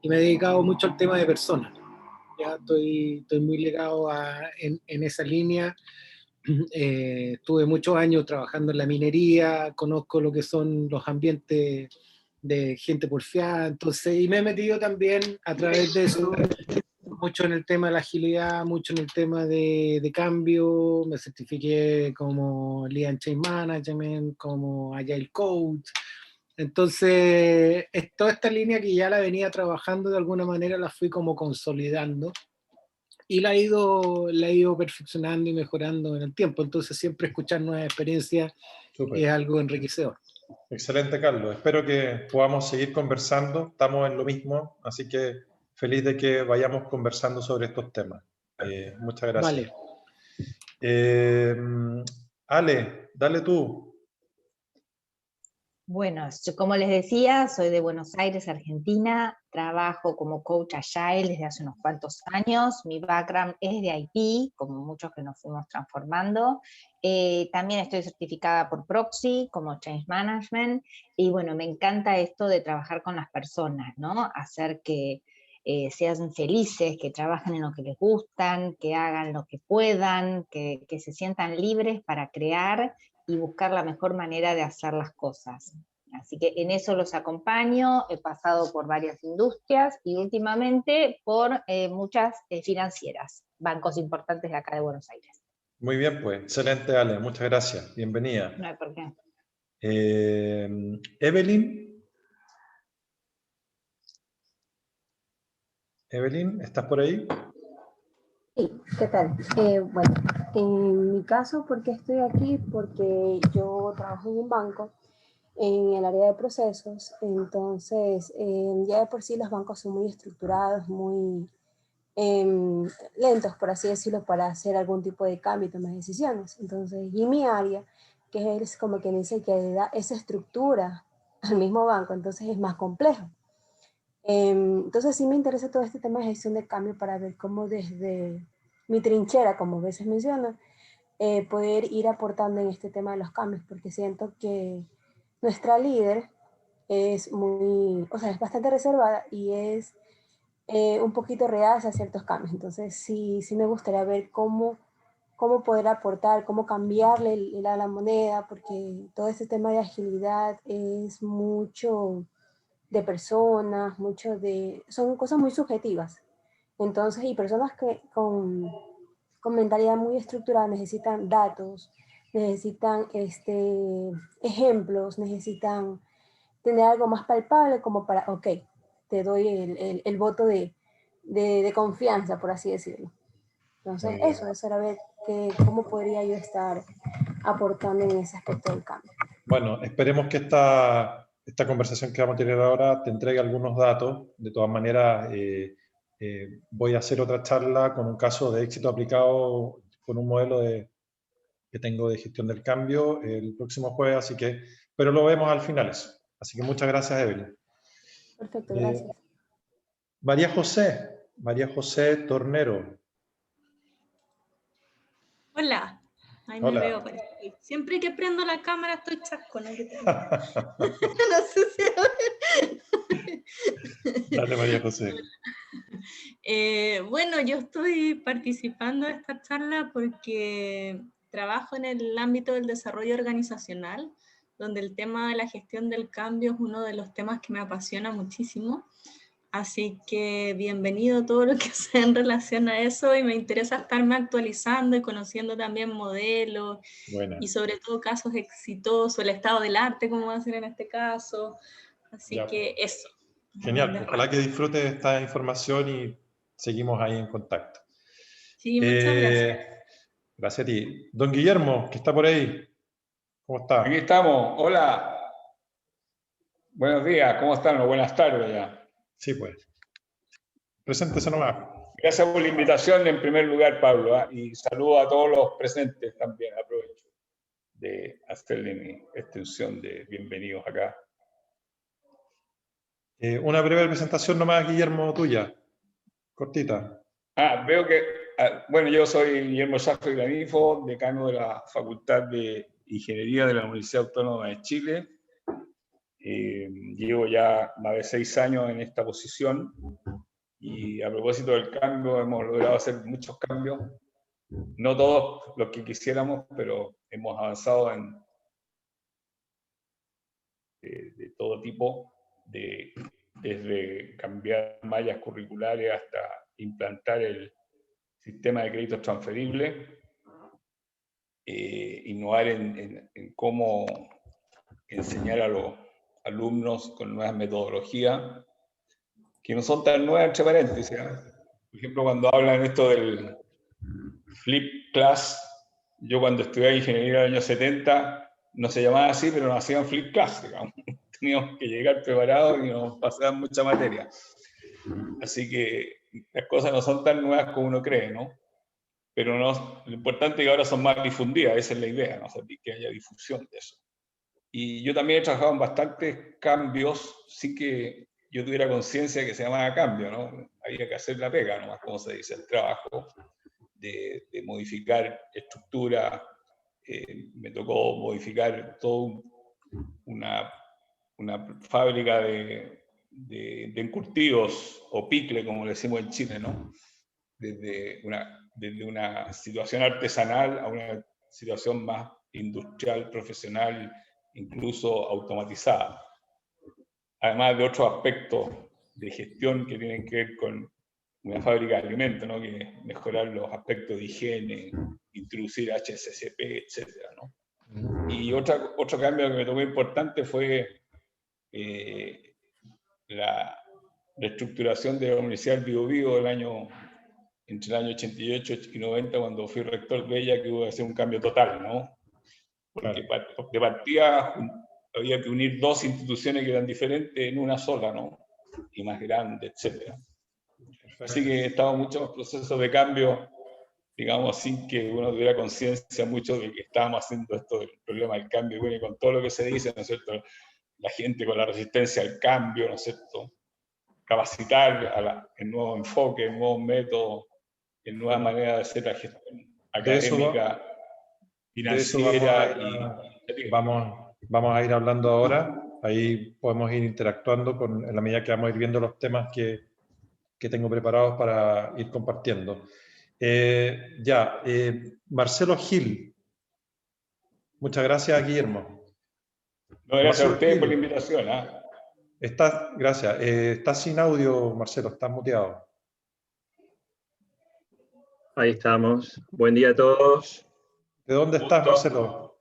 y me he dedicado mucho al tema de personas. Ya estoy muy ligado en esa línea. Estuve muchos años trabajando en la minería, conozco lo que son los ambientes de gente porfiada, entonces, y me he metido también a través de eso mucho en el tema de la agilidad, mucho en el tema de cambio, me certifiqué como Lead and Change Management, como Agile Coach, entonces toda esta línea que ya la venía trabajando de alguna manera la fui como consolidando y la he ido perfeccionando y mejorando en el tiempo. Entonces siempre escuchar nuevas experiencias Súper. es algo enriquecedor. Excelente, Carlos. Espero que podamos seguir conversando. Estamos en lo mismo, así que feliz de que vayamos conversando sobre estos temas. Muchas gracias. Vale. Ale, dale tú. Bueno, yo, como les decía, soy de Buenos Aires, Argentina, trabajo como coach Agile desde hace unos cuantos años, mi background es de IT, como muchos que nos fuimos transformando, también estoy certificada por Proxy como Change Management, y bueno, me encanta esto de trabajar con las personas, ¿no? Hacer que sean felices, que trabajen en lo que les gustan, que hagan lo que puedan, que se sientan libres para crear y buscar la mejor manera de hacer las cosas. Así que en eso los acompaño, he pasado por varias industrias y últimamente por muchas financieras, bancos importantes de acá de Buenos Aires. Muy bien, pues, excelente, Ale, muchas gracias, bienvenida. No hay por qué. Evelyn. Evelyn, ¿estás por ahí? Sí, ¿qué tal? Bueno, en mi caso, ¿por qué estoy aquí? Porque yo trabajo en un banco en el área de procesos, entonces ya de por sí los bancos son muy estructurados, muy lentos, por así decirlo, para hacer algún tipo de cambio y tomar decisiones. Entonces, y mi área, que es como quien dice que le da esa estructura al mismo banco, entonces es más complejo. Entonces sí me interesa todo este tema de gestión de cambio para ver cómo desde mi trinchera, como a veces menciono, poder ir aportando en este tema de los cambios, porque siento que nuestra líder es muy, o sea, es bastante reservada y es un poquito reacia a ciertos cambios. Entonces sí me gustaría ver cómo poder aportar, cómo cambiarle la moneda, porque todo este tema de agilidad es mucho de personas, son cosas muy subjetivas. Entonces, y personas que con mentalidad muy estructurada necesitan datos, necesitan ejemplos, necesitan tener algo más palpable como para, ok, te doy el voto de confianza, por así decirlo. Entonces, eso era ver cómo podría yo estar aportando en ese aspecto del cambio. Bueno, esperemos que esta conversación que vamos a tener ahora te entregue algunos datos. De todas maneras, voy a hacer otra charla con un caso de éxito aplicado con un modelo que tengo de gestión del cambio el próximo jueves, pero lo vemos al final eso. Así que muchas gracias, Evelyn. Perfecto, gracias. María José Tornero. Hola, ahí Hola. me veo. Siempre que prendo la cámara estoy chascona. No sé si... Dale, María José. Bueno, yo estoy participando de esta charla porque trabajo en el ámbito del desarrollo organizacional, donde el tema de la gestión del cambio es uno de los temas que me apasiona muchísimo. Así que bienvenido todo lo que sea en relación a eso, y me interesa estarme actualizando y conociendo también modelos. Buena. Y sobre todo casos exitosos, el estado del arte, como va a ser en este caso. Así ya. Que eso. Genial, ojalá que disfrutes de esta información y seguimos ahí en contacto. Sí, muchas gracias. Gracias a ti. Don Guillermo, que está por ahí, ¿cómo está? Aquí estamos, hola. Buenos días, ¿cómo están? O buenas tardes ya. Sí, pues. Preséntese nomás. Gracias por la invitación en primer lugar, Pablo, y saludo a todos los presentes también. Aprovecho de hacerle mi extensión de bienvenidos acá. Una breve presentación nomás, Guillermo, tuya, cortita. Veo que, bueno, yo soy Guillermo Safre Granifo, decano de la Facultad de Ingeniería de la Universidad Autónoma de Chile. Llevo ya más de 6 años en esta posición y a propósito del cambio hemos logrado hacer muchos cambios, no todos los que quisiéramos, pero hemos avanzado de todo tipo, desde cambiar mallas curriculares hasta implantar el sistema de créditos transferibles, innovar en cómo enseñar a los alumnos con nuevas metodologías, que no son tan nuevas, entre paréntesis. Por ejemplo, cuando hablan esto del Flip Class, yo cuando estudié ingeniería en el año 70, no se llamaba así, pero nos hacían Flip Class, digamos. Teníamos que llegar preparados y nos pasaban mucha materia. Así que las cosas no son tan nuevas como uno cree, ¿no? Pero no, lo importante es que ahora son más difundidas, esa es la idea, ¿no? O sea, que haya difusión de eso. Y yo también he trabajado en bastantes cambios, sí que yo tuviera conciencia que se llamaba cambio, ¿no? Había que hacer la pega, nomás, como se dice, el trabajo de modificar estructura. Me tocó modificar toda una fábrica de encurtidos, o picle, como le decimos en Chile, ¿no? Desde una situación artesanal a una situación más industrial, profesional, incluso automatizada. Además de otros aspectos de gestión que tienen que ver con una fábrica de alimentos, ¿no? Que es mejorar los aspectos de higiene, introducir HACCP, etcétera, ¿no? Y otro cambio que me tocó importante fue la reestructuración de la Universidad del Biobío entre el año 88 y 90, cuando fui rector de ella, que hubo que hacer un cambio total, ¿no? Porque de partida había que unir dos instituciones que eran diferentes en una sola, ¿no? Y más grande, etc. Así que estaba muchos procesos de cambio, digamos, sin que uno tuviera conciencia mucho de que estábamos haciendo esto del problema del cambio, bueno, y con todo lo que se dice, ¿no es cierto? La gente con la resistencia al cambio, ¿no es cierto? Capacitar el nuevo enfoque, el nuevo método, el nueva manera de hacer la gestión académica, financiera. Vamos a ir hablando ahora. Ahí podemos ir interactuando en la medida que vamos a ir viendo los temas que tengo preparados para ir compartiendo. Marcelo Gil. Muchas gracias, Guillermo. No, gracias a ustedes por la invitación. Gracias. Estás sin audio, Marcelo, estás muteado. Ahí estamos. Buen día a todos. ¿De dónde estás, Marcelo?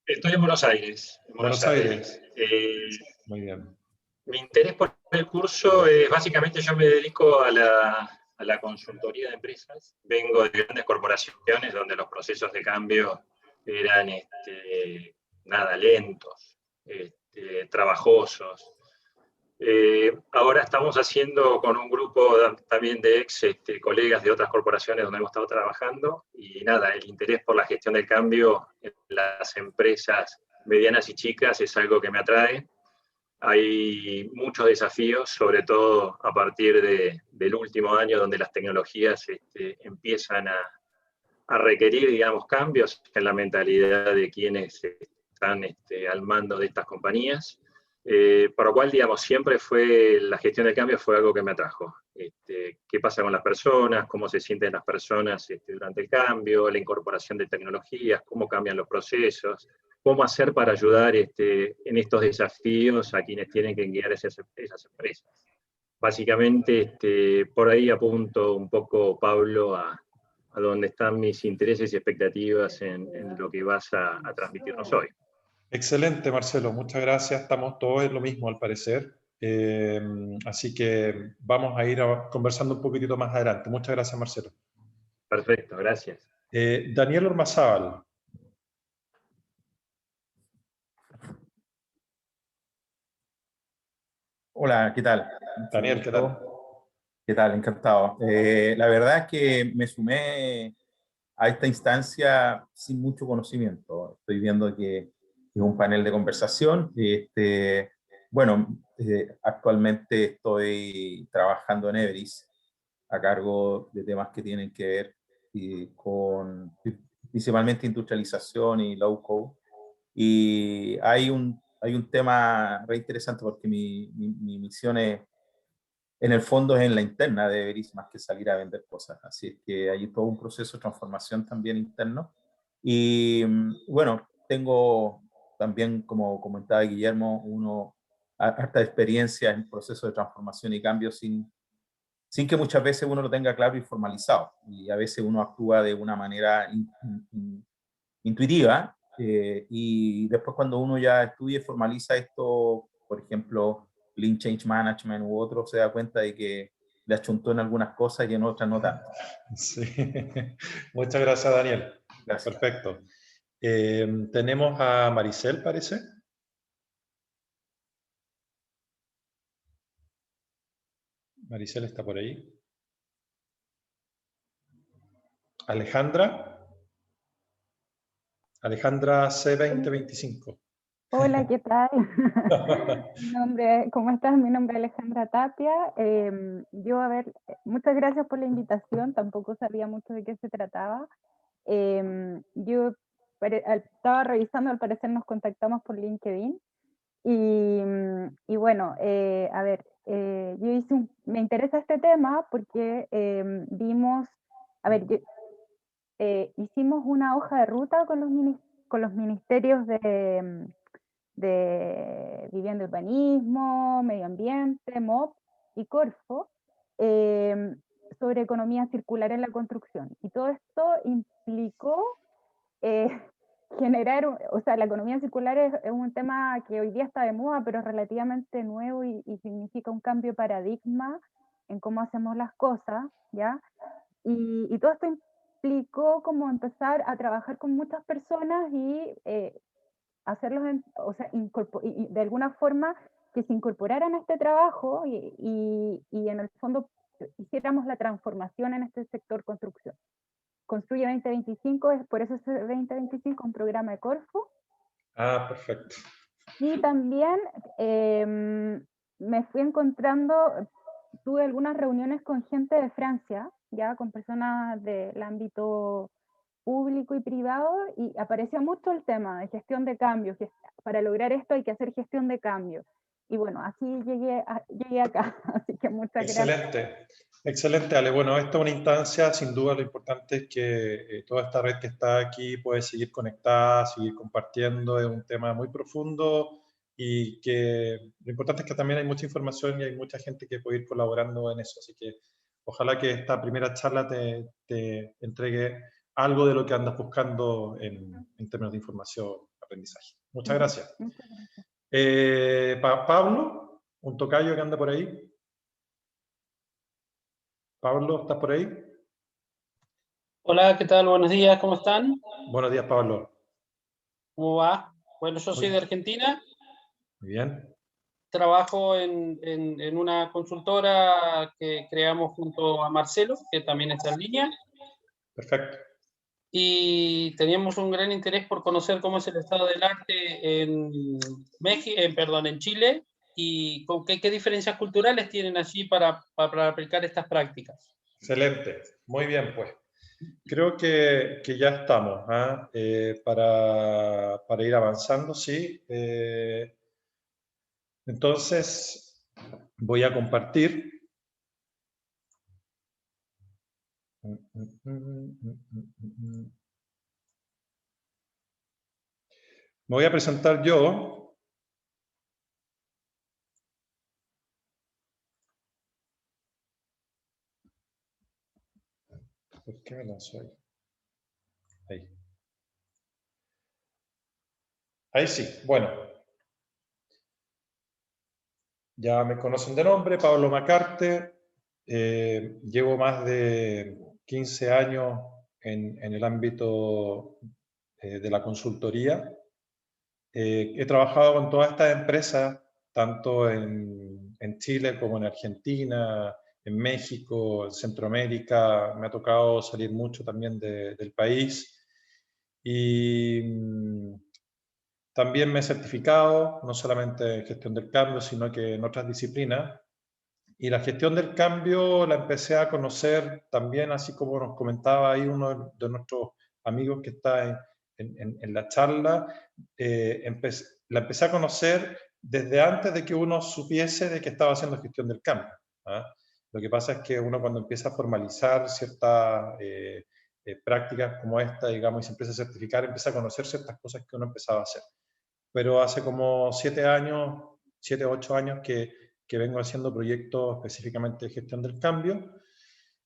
Estoy en Buenos Aires. Buenos Aires. Muy bien. Mi interés por el curso es, básicamente, yo me dedico a la consultoría de empresas. Vengo de grandes corporaciones donde los procesos de cambio eran lentos, trabajosos. Ahora estamos haciendo con un grupo también de colegas de otras corporaciones donde hemos estado trabajando, y el interés por la gestión del cambio en las empresas medianas y chicas es algo que me atrae. Hay muchos desafíos, sobre todo a partir del último año, donde las tecnologías empiezan a requerir, digamos, cambios en la mentalidad de quienes están al mando de estas compañías. Por lo cual, digamos, siempre la gestión del cambio fue algo que me atrajo. ¿Qué pasa con las personas? ¿Cómo se sienten las personas durante el cambio? La incorporación de tecnologías, cómo cambian los procesos, cómo hacer para ayudar en estos desafíos a quienes tienen que guiar esas empresas. Básicamente, por ahí apunto un poco, Pablo, a donde están mis intereses y expectativas en lo que vas a transmitirnos hoy. Excelente, Marcelo, muchas gracias. Estamos todos en lo mismo, al parecer. Así que vamos a ir conversando un poquitito más adelante. Muchas gracias, Marcelo. Perfecto, gracias. Daniel Ormazábal. Hola, ¿qué tal? Daniel, ¿qué tal? ¿Qué tal? Encantado. La verdad es que me sumé a esta instancia sin mucho conocimiento. Estoy viendo que es un panel de conversación. Actualmente estoy trabajando en Everis a cargo de temas que tienen que ver con principalmente industrialización y low-code. Y hay un hay un tema re interesante porque mi misión es, en el fondo es en la interna de Everis más que salir a vender cosas. Así es que hay todo un proceso de transformación también interno. Y bueno, tengo también, como comentaba Guillermo, harta experiencia en procesos de transformación y cambio sin que muchas veces uno lo tenga claro y formalizado. Y a veces uno actúa de una manera intuitiva, y después cuando uno ya estudia y formaliza esto, por ejemplo, Lean Change Management u otro, se da cuenta de que le achuntó en algunas cosas y en otras no tanto. Sí. Muchas gracias, Daniel. Gracias. Perfecto. Tenemos a Maricel, parece. Maricel está por ahí. Alejandra. Alejandra C2025. Hola, ¿qué tal? ¿Cómo estás? Mi nombre es Alejandra Tapia. Muchas gracias por la invitación. Tampoco sabía mucho de qué se trataba. Estaba revisando, al parecer nos contactamos por LinkedIn. Y bueno, me interesa este tema porque hicimos una hoja de ruta con los ministerios de Vivienda y Urbanismo, Medio Ambiente, MOP y Corfo, sobre economía circular en la construcción. Y todo esto implicó la economía circular es un tema que hoy día está de moda, pero es relativamente nuevo y significa un cambio de paradigma en cómo hacemos las cosas, ¿ya? Y todo esto implicó como empezar a trabajar con muchas personas y hacerlos, y de alguna forma que se incorporaran a este trabajo y en el fondo hiciéramos la transformación en este sector construcción. Construye 2025, es por eso es 2025 un programa de Corfo. Ah, perfecto. Y también me fui encontrando, tuve algunas reuniones con gente de Francia, ya con personas del ámbito público y privado, y aparecía mucho el tema de gestión de cambios. Para lograr esto hay que hacer gestión de cambios. Y bueno, así llegué acá, así que muchas gracias. Excelente, excelente, Ale. Bueno, esta es una instancia, sin duda lo importante es que toda esta red que está aquí puede seguir conectada, seguir compartiendo, es un tema muy profundo y que lo importante es que también hay mucha información y hay mucha gente que puede ir colaborando en eso, así que ojalá que esta primera charla te entregue algo de lo que andas buscando en términos de información, aprendizaje. Muchas gracias. Muchas gracias. Pablo, un tocayo que anda por ahí. Pablo, ¿estás por ahí? Hola, ¿qué tal? Buenos días, ¿cómo están? Buenos días, Pablo. ¿Cómo va? Bueno, yo soy de Argentina. Muy bien. Trabajo en una consultora que creamos junto a Marcelo, que también está en línea. Perfecto. Y teníamos un gran interés por conocer cómo es el estado del arte en Chile y con qué diferencias culturales tienen allí para aplicar estas prácticas. Excelente. Muy bien, pues. Creo que ya estamos para ir avanzando, sí. Entonces, voy a compartir. Me voy a presentar yo. ¿Por qué me lanzó ahí? Ahí. Ahí sí. Bueno. Ya me conocen de nombre, Pablo Macarte. Llevo más de 15 años en el ámbito de la consultoría. He trabajado con todas estas empresas, tanto en Chile como en Argentina, en México, en Centroamérica. Me ha tocado salir mucho también del país. Y también me he certificado, no solamente en gestión del cambio, sino que en otras disciplinas. Y la gestión del cambio la empecé a conocer también, así como nos comentaba ahí uno de nuestros amigos que está en la charla. la empecé a conocer desde antes de que uno supiese de que estaba haciendo gestión del cambio. Lo que pasa es que uno cuando empieza a formalizar ciertas prácticas como esta, digamos, y se empieza a certificar, empieza a conocer ciertas cosas que uno empezaba a hacer. Pero hace como 7 o 8 años que vengo haciendo proyectos específicamente de gestión del cambio,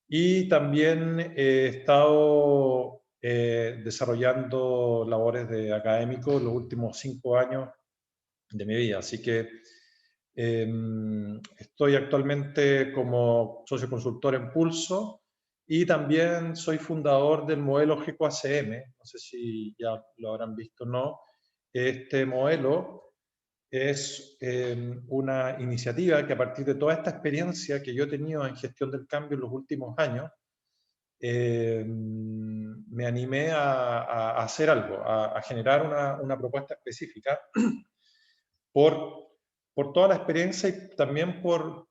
y también he estado desarrollando labores de académico los últimos 5 años de mi vida. Así que estoy actualmente como socio consultor en Pulso, y también soy fundador del modelo GECO-ACM. No sé si ya lo habrán visto o no. Este modelo es una iniciativa que, a partir de toda esta experiencia que yo he tenido en gestión del cambio en los últimos años, me animé a hacer algo, a generar una propuesta específica por toda la experiencia y también por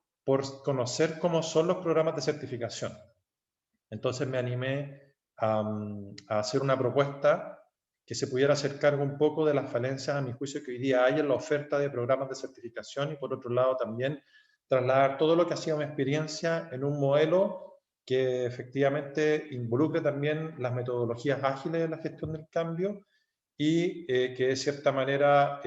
conocer cómo son los programas de certificación. Entonces me animé a hacer una propuesta que se pudiera hacer cargo un poco de las falencias, a mi juicio, que hoy día hay en la oferta de programas de certificación, y por otro lado también trasladar todo lo que ha sido mi experiencia en un modelo que efectivamente involucre también las metodologías ágiles de la gestión del cambio, y que de cierta manera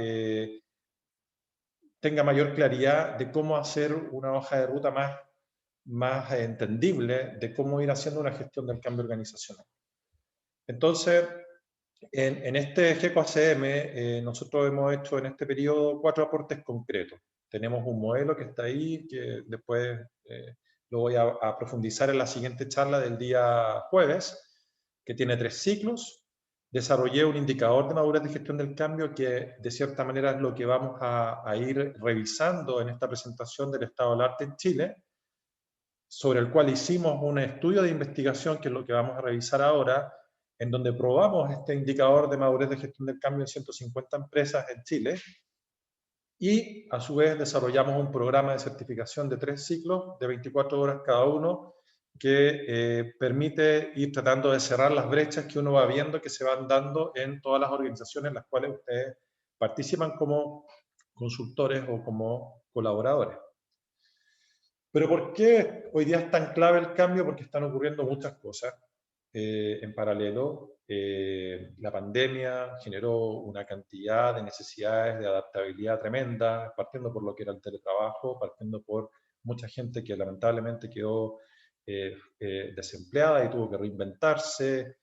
tenga mayor claridad de cómo hacer una hoja de ruta más entendible de cómo ir haciendo una gestión del cambio organizacional. Entonces, en este GECO-ACM, nosotros hemos hecho en este periodo 4 aportes concretos. Tenemos un modelo que está ahí, que después lo voy a profundizar en la siguiente charla del día jueves, que tiene 3 ciclos. Desarrollé un indicador de madurez de gestión del cambio que, de cierta manera, es lo que vamos a ir revisando en esta presentación del estado del arte en Chile, sobre el cual hicimos un estudio de investigación, que es lo que vamos a revisar ahora, en donde probamos este indicador de madurez de gestión del cambio en 150 empresas en Chile, y a su vez desarrollamos un programa de certificación de 3 ciclos de 24 horas cada uno, que permite ir tratando de cerrar las brechas que uno va viendo que se van dando en todas las organizaciones en las cuales ustedes participan como consultores o como colaboradores. Pero ¿por qué hoy día es tan clave el cambio? Porque están ocurriendo muchas cosas en paralelo. La pandemia generó una cantidad de necesidades de adaptabilidad tremenda, partiendo por lo que era el teletrabajo, partiendo por mucha gente que lamentablemente quedó desempleada y tuvo que reinventarse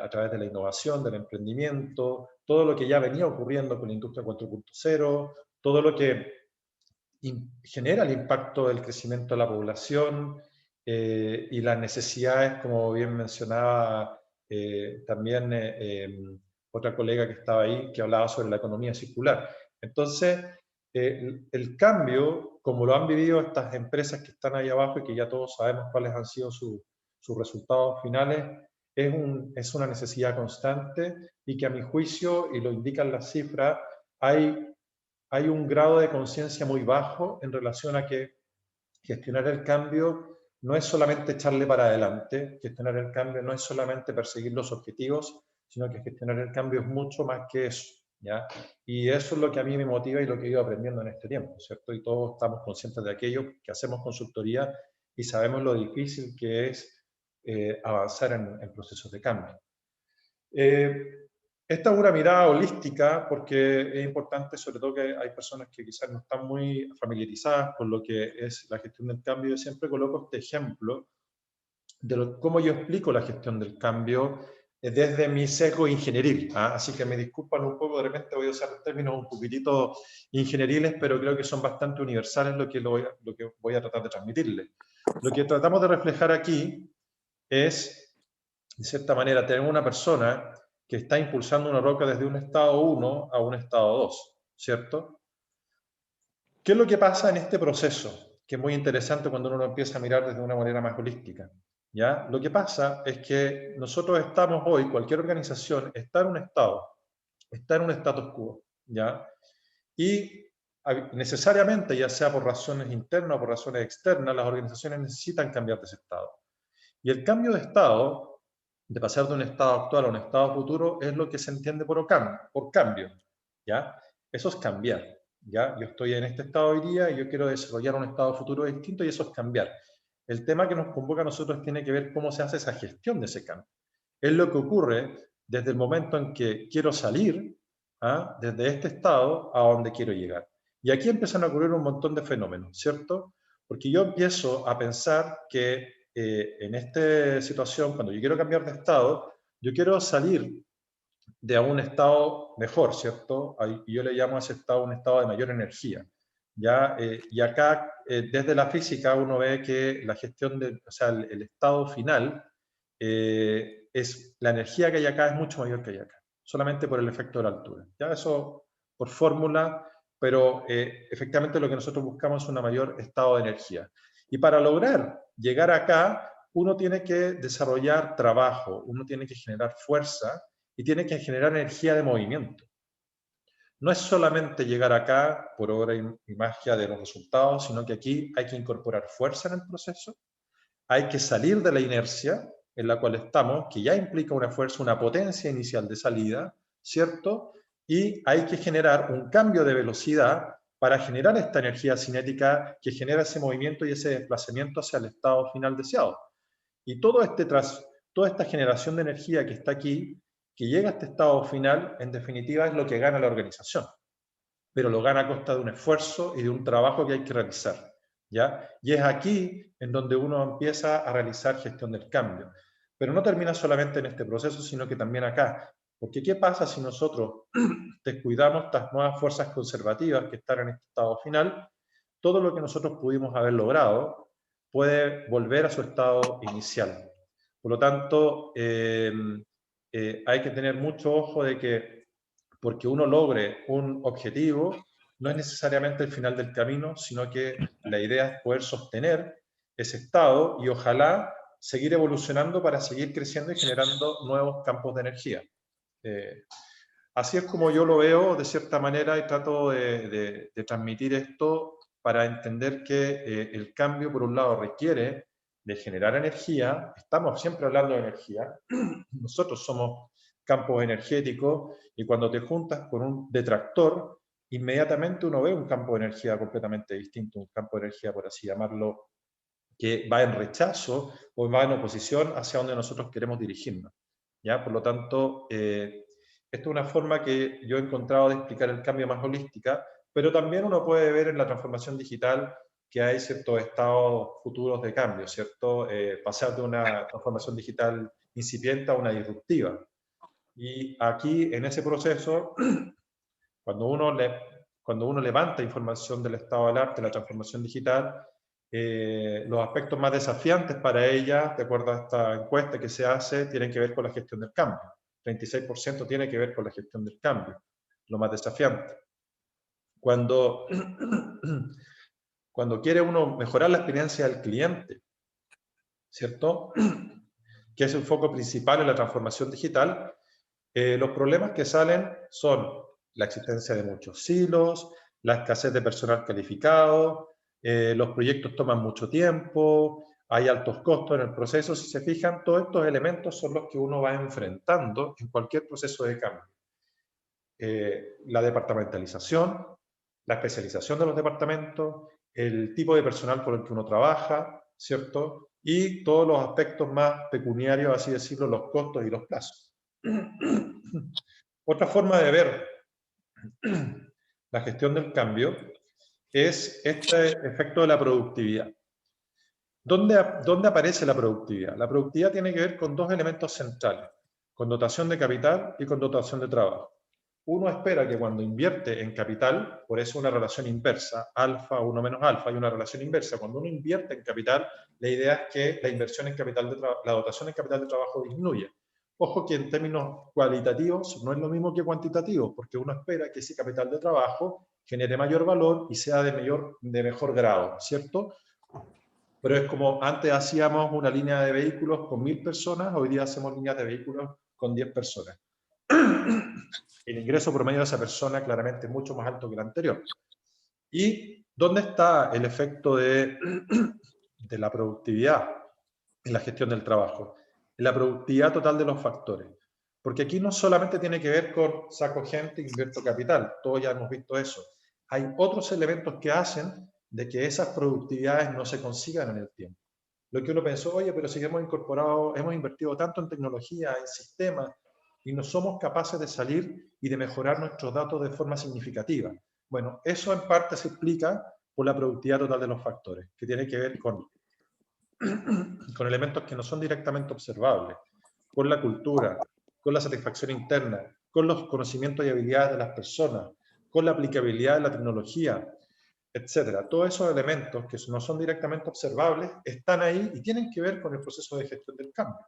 a través de la innovación, del emprendimiento, todo lo que ya venía ocurriendo con la industria 4.0, todo lo que genera el impacto del crecimiento de la población y las necesidades, como bien mencionaba también otra colega que estaba ahí, que hablaba sobre la economía circular. Entonces, el cambio, como lo han vivido estas empresas que están ahí abajo y que ya todos sabemos cuáles han sido sus resultados finales, es una necesidad constante, y que, a mi juicio, y lo indican las cifras, hay un grado de conciencia muy bajo en relación a que gestionar el cambio no es solamente echarle para adelante, gestionar el cambio no es solamente perseguir los objetivos, sino que gestionar el cambio es mucho más que eso, ¿ya? Y eso es lo que a mí me motiva y lo que he ido aprendiendo en este tiempo, ¿cierto? Y todos estamos conscientes de aquello, que hacemos consultoría y sabemos lo difícil que es avanzar en procesos de cambio. Esta es una mirada holística, porque es importante, sobre todo que hay personas que quizás no están muy familiarizadas con lo que es la gestión del cambio. Yo siempre coloco este ejemplo de cómo yo explico la gestión del cambio desde mi sesgo ingenieril. Así que me disculpan un poco, de repente voy a usar términos un poquitito ingenieriles, pero creo que son bastante universales lo que voy a tratar de transmitirles. Lo que tratamos de reflejar aquí es, de cierta manera, tener una persona que está impulsando una roca desde un estado 1 a un estado 2, ¿cierto? ¿Qué es lo que pasa en este proceso? Que es muy interesante cuando uno empieza a mirar desde una manera más holística, ¿ya? Lo que pasa es que nosotros estamos hoy, cualquier organización está en un estado, está en un status quo, ¿ya? Y necesariamente, ya sea por razones internas o por razones externas, las organizaciones necesitan cambiar de ese estado. Y el cambio de estado, de pasar de un estado actual a un estado futuro, es lo que se entiende por cambio, ¿ya? Eso es cambiar. ¿Ya? Yo estoy en este estado hoy día y yo quiero desarrollar un estado futuro distinto y eso es cambiar. El tema que nos convoca a nosotros tiene que ver cómo se hace esa gestión de ese cambio. Es lo que ocurre desde el momento en que quiero salir desde este estado a donde quiero llegar. Y aquí empiezan a ocurrir un montón de fenómenos, ¿cierto? Porque yo empiezo a pensar que en esta situación, cuando yo quiero cambiar de estado, yo quiero salir de un estado mejor, ¿cierto? Yo le llamo a ese estado un estado de mayor energía. ¿Ya? Y acá, desde la física, uno ve que la gestión o sea, el estado final, es la energía que hay acá es mucho mayor que hay acá, solamente por el efecto de la altura. ¿Ya? Eso por fórmula, pero efectivamente lo que nosotros buscamos es un mayor estado de energía. Y para lograr llegar acá, uno tiene que desarrollar trabajo, uno tiene que generar fuerza, y tiene que generar energía de movimiento. No es solamente llegar acá por obra y magia de los resultados, sino que aquí hay que incorporar fuerza en el proceso, hay que salir de la inercia en la cual estamos, que ya implica una fuerza, una potencia inicial de salida, ¿cierto? Y hay que generar un cambio de velocidad para generar esta energía cinética que genera ese movimiento y ese desplazamiento hacia el estado final deseado. Y toda esta generación de energía que está aquí, que llega a este estado final, en definitiva es lo que gana la organización. Pero lo gana a costa de un esfuerzo y de un trabajo que hay que realizar. ¿Ya? Y es aquí en donde uno empieza a realizar gestión del cambio. Pero no termina solamente en este proceso, sino que también acá. Porque ¿qué pasa si nosotros descuidamos estas nuevas fuerzas conservativas que están en este estado final? Todo lo que nosotros pudimos haber logrado puede volver a su estado inicial. Por lo tanto, hay que tener mucho ojo de que porque uno logre un objetivo, no es necesariamente el final del camino, sino que la idea es poder sostener ese estado y ojalá seguir evolucionando para seguir creciendo y generando nuevos campos de energía. Así es como yo lo veo de cierta manera y trato de transmitir esto para entender que el cambio, por un lado, requiere de generar energía. Estamos siempre hablando de energía. Nosotros somos campos energéticos y cuando te juntas con un detractor, inmediatamente uno ve un campo de energía completamente distinto, un campo de energía, por así llamarlo, que va en rechazo o va en oposición hacia donde nosotros queremos dirigirnos. ¿Ya? Por lo tanto, esta es una forma que yo he encontrado de explicar el cambio más holística, pero también uno puede ver en la transformación digital que hay ciertos estados futuros de cambio, ¿cierto? Pasar de una transformación digital incipiente a una disruptiva. Y aquí, en ese proceso, cuando uno levanta información del estado del arte, la transformación digital, los aspectos más desafiantes para ella, de acuerdo a esta encuesta que se hace, tienen que ver con la gestión del cambio. 36% tiene que ver con la gestión del cambio, lo más desafiante. Cuando quiere uno mejorar la experiencia del cliente, ¿cierto? Que es el foco principal en la transformación digital, los problemas que salen son la existencia de muchos silos, la escasez de personal calificado, los proyectos toman mucho tiempo, hay altos costos en el proceso. Si se fijan, todos estos elementos son los que uno va enfrentando en cualquier proceso de cambio. La departamentalización, la especialización de los departamentos, el tipo de personal con el que uno trabaja, ¿cierto? Y todos los aspectos más pecuniarios, así decirlo, los costos y los plazos. Otra forma de ver la gestión del cambio es este efecto de la productividad. ¿Dónde aparece la productividad? La productividad tiene que ver con dos elementos centrales, con dotación de capital y con dotación de trabajo. Uno espera que cuando invierte en capital, por eso una relación inversa, alfa, 1 menos alfa, hay una relación inversa. Cuando uno invierte en capital, la idea es que la inversión en capital la dotación en capital de trabajo disminuye. Ojo que en términos cualitativos no es lo mismo que cuantitativos, porque uno espera que ese capital de trabajo genere mayor valor y sea de mejor grado, ¿cierto? Pero es como antes hacíamos una línea de vehículos con 1000 personas, hoy día hacemos líneas de vehículos con 10 personas. El ingreso promedio de esa persona claramente es mucho más alto que el anterior. ¿Y dónde está el efecto de la productividad en la gestión del trabajo? En la productividad total de los factores. Porque aquí no solamente tiene que ver con saco gente e invierto capital, todos ya hemos visto eso. Hay otros elementos que hacen de que esas productividades no se consigan en el tiempo. Lo que uno pensó, oye, pero si hemos invertido tanto en tecnología, en sistemas, y no somos capaces de salir y de mejorar nuestros datos de forma significativa. Bueno, eso en parte se explica por la productividad total de los factores, que tiene que ver con elementos que no son directamente observables, con la cultura, con la satisfacción interna, con los conocimientos y habilidades de las personas, con la aplicabilidad de la tecnología, etcétera. Todos esos elementos que no son directamente observables están ahí y tienen que ver con el proceso de gestión del cambio.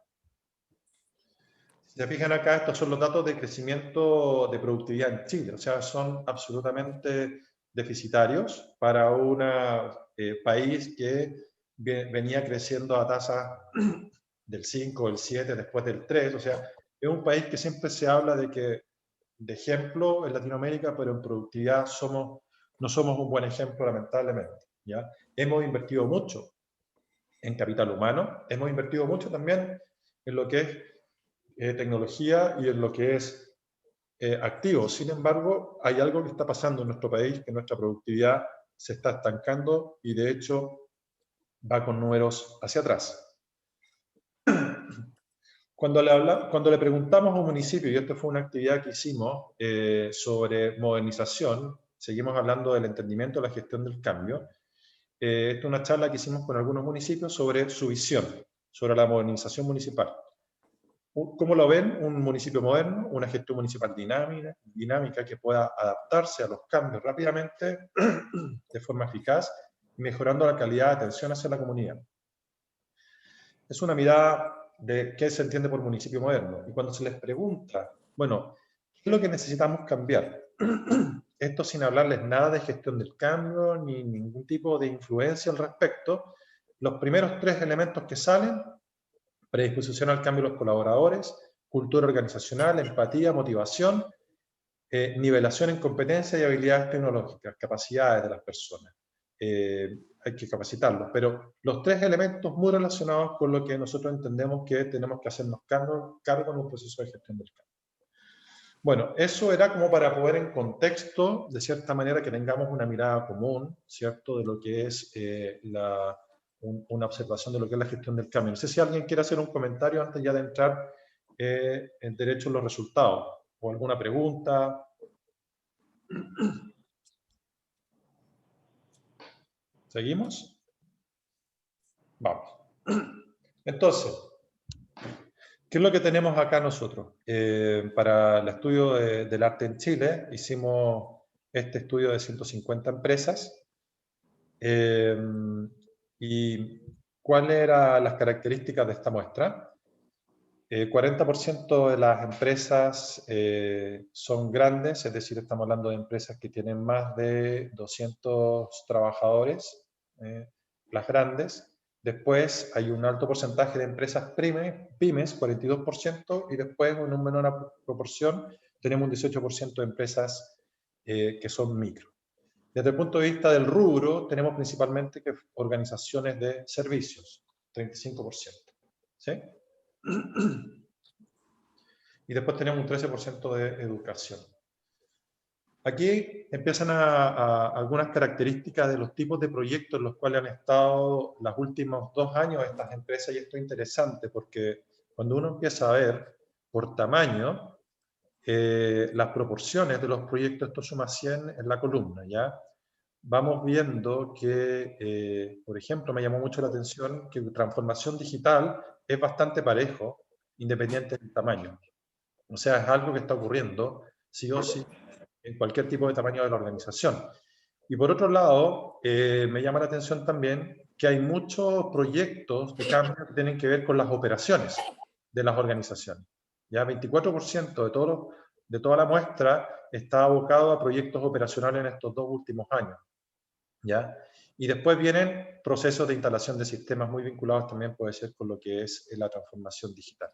Si se fijan acá, estos son los datos de crecimiento de productividad en Chile, o sea, son absolutamente deficitarios para un país que venía creciendo a tasas del 5, del 7, después del 3, o sea, es un país que siempre se habla de ejemplo en Latinoamérica, pero en productividad no somos un buen ejemplo, lamentablemente, ¿ya? Hemos invertido mucho en capital humano, hemos invertido mucho también en lo que es tecnología y en lo que es activo. Sin embargo, hay algo que está pasando en nuestro país, que nuestra productividad se está estancando y de hecho va con números hacia atrás. Cuando le preguntamos a un municipio, y esto fue una actividad que hicimos sobre modernización, seguimos hablando del entendimiento de la gestión del cambio, esta es una charla que hicimos con algunos municipios sobre su visión, sobre la modernización municipal. ¿Cómo lo ven? Un municipio moderno, una gestión municipal dinámica que pueda adaptarse a los cambios rápidamente, de forma eficaz, mejorando la calidad de atención hacia la comunidad. Es una mirada de qué se entiende por municipio moderno. Y cuando se les pregunta, bueno, ¿qué es lo que necesitamos cambiar? Esto sin hablarles nada de gestión del cambio, ni ningún tipo de influencia al respecto, los primeros 3 elementos que salen: predisposición al cambio de los colaboradores, cultura organizacional, empatía, motivación, nivelación en competencias y habilidades tecnológicas, capacidades de las personas. Hay que capacitarlos, pero los 3 elementos muy relacionados con lo que nosotros entendemos que tenemos que hacernos cargo en un proceso de gestión del cambio. Bueno, eso era como para poner en contexto, de cierta manera, que tengamos una mirada común, ¿cierto?, de lo que es una observación de lo que es la gestión del cambio. No sé si alguien quiere hacer un comentario antes ya de entrar en derecho a los resultados, o alguna pregunta. ¿Seguimos? Vamos. Entonces, ¿qué es lo que tenemos acá nosotros? Para el estudio del arte en Chile, hicimos este estudio de 150 empresas. ¿Y cuáles eran las características de esta muestra? 40% de las empresas son grandes, es decir, estamos hablando de empresas que tienen más de 200 trabajadores, las grandes. Después hay un alto porcentaje de empresas pymes, 42%, y después en una menor proporción tenemos un 18% de empresas que son micro. Desde el punto de vista del rubro, tenemos principalmente organizaciones de servicios, 35%. ¿Sí? Y después tenemos un 13% de educación. Aquí empiezan algunas características de los tipos de proyectos en los cuales han estado los últimos 2 años estas empresas, y esto es interesante porque cuando uno empieza a ver por tamaño las proporciones de los proyectos, esto suma 100 en la columna, ¿ya? Vamos viendo que, por ejemplo, me llamó mucho la atención que transformación digital es bastante parejo, independiente del tamaño. O sea, es algo que está ocurriendo, sí o sí, en cualquier tipo de tamaño de la organización. Y por otro lado, me llama la atención también que hay muchos proyectos de cambio que tienen que ver con las operaciones de las organizaciones. Ya 24% de toda la muestra está abocado a proyectos operacionales en estos 2 últimos años. ¿Ya? Y después vienen procesos de instalación de sistemas muy vinculados también, puede ser, con lo que es la transformación digital.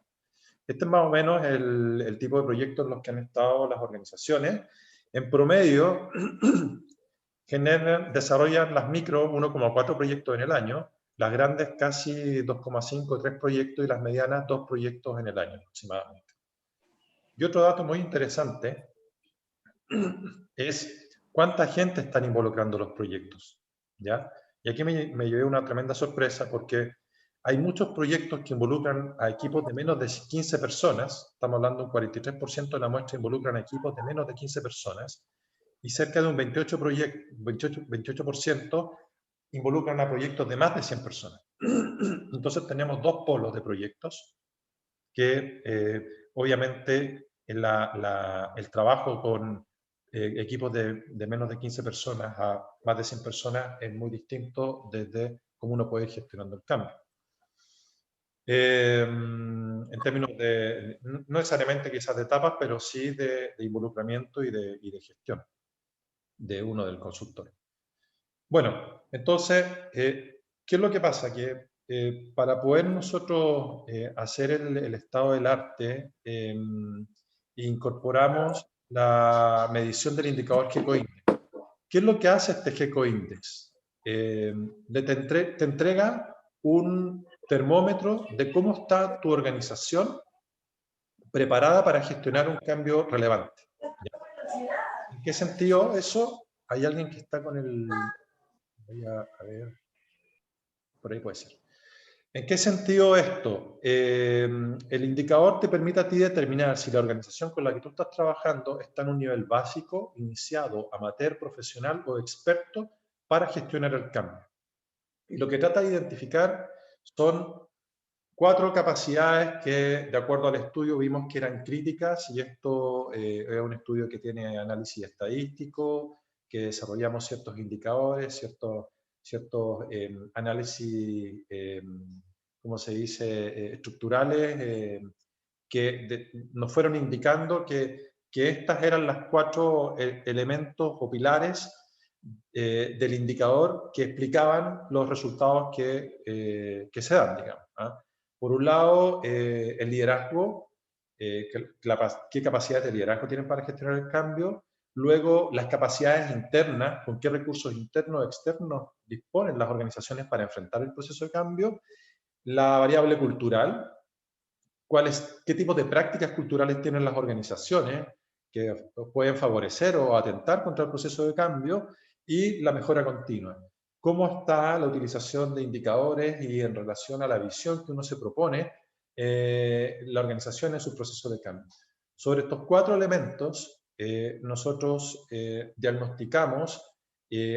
Este es más o menos el tipo de proyectos en los que han estado las organizaciones. En promedio, desarrollan las micro 1,4 proyectos en el año, las grandes casi 2,5, 3 proyectos, y las medianas 2 proyectos en el año aproximadamente. Y otro dato muy interesante es cuánta gente están involucrando los proyectos, ¿ya? Y aquí me llevé una tremenda sorpresa porque hay muchos proyectos que involucran a equipos de menos de 15 personas, estamos hablando de un 43% de la muestra involucran a equipos de menos de 15 personas, y cerca de un 28% involucran a proyectos de más de 100 personas. Entonces tenemos dos polos de proyectos que obviamente el trabajo con equipos de menos de 15 personas a más de 100 personas es muy distinto desde cómo uno puede ir gestionando el cambio. En términos de, no necesariamente quizás de etapas, pero sí de involucramiento y de gestión de uno del consultor. Bueno, entonces, ¿qué es lo que pasa? Que para poder nosotros hacer el estado del arte, incorporamos la medición del indicador GECO Index. ¿Qué es lo que hace este GECO Index? Te entrega un termómetro de cómo está tu organización preparada para gestionar un cambio relevante. ¿En qué sentido eso? Hay alguien que está con el... Voy a ver, por ahí puede ser. ¿En qué sentido esto? El indicador te permite a ti determinar si la organización con la que tú estás trabajando está en un nivel básico, iniciado, amateur, profesional o experto para gestionar el cambio. Y lo que trata de identificar son 4 capacidades que, de acuerdo al estudio, vimos que eran críticas, y esto es un estudio que tiene análisis estadístico, que desarrollamos ciertos indicadores, ciertos análisis, ¿cómo se dice?, estructurales, que nos fueron indicando que estas eran las 4 elementos o pilares del indicador que explicaban los resultados que se dan, digamos. Por un lado, el liderazgo, qué capacidades de liderazgo tienen para gestionar el cambio. Luego, las capacidades internas, con qué recursos internos o externos disponen las organizaciones para enfrentar el proceso de cambio. La variable cultural, qué tipos de prácticas culturales tienen las organizaciones que pueden favorecer o atentar contra el proceso de cambio. Y la mejora continua. ¿Cómo está la utilización de indicadores y en relación a la visión que uno se propone la organización en su proceso de cambio? Sobre estos 4 elementos, nosotros diagnosticamos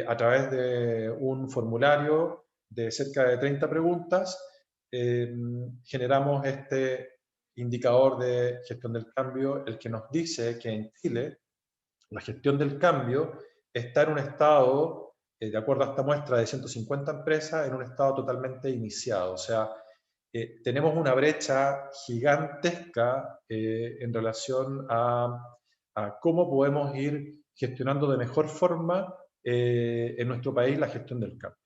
a través de un formulario de cerca de 30 preguntas, generamos este indicador de gestión del cambio, el que nos dice que en Chile la gestión del cambio está en un estado, de acuerdo a esta muestra de 150 empresas, en un estado totalmente iniciado. O sea, tenemos una brecha gigantesca en relación a cómo podemos ir gestionando de mejor forma en nuestro país la gestión del cambio.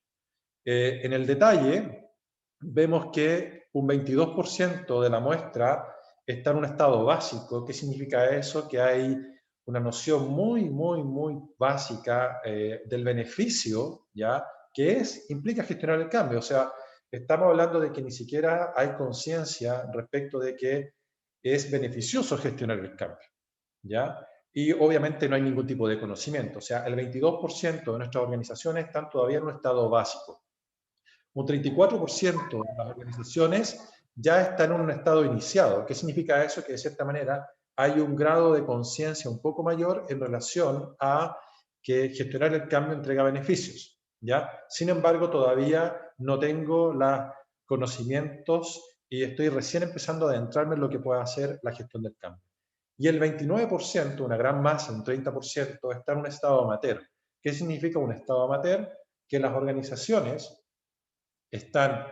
En el detalle, vemos que un 22% de la muestra está en un estado básico. ¿Qué significa eso? Que hay una noción muy básica del beneficio, ¿ya? Que implica gestionar el cambio. O sea, estamos hablando de que ni siquiera hay conciencia respecto de que es beneficioso gestionar el cambio, ¿ya? Y obviamente no hay ningún tipo de conocimiento. O sea, el 22% de nuestras organizaciones están todavía en un estado básico. Un 34% de las organizaciones ya están en un estado iniciado. ¿Qué significa eso? Que de cierta manera hay un grado de conciencia un poco mayor en relación a que gestionar el cambio entrega beneficios, ¿ya? Sin embargo, todavía no tengo los conocimientos y estoy recién empezando a adentrarme en lo que puede hacer la gestión del cambio. Y el 29%, una gran masa, un 30%, está en un estado amateur. ¿Qué significa un estado amateur? Que las organizaciones están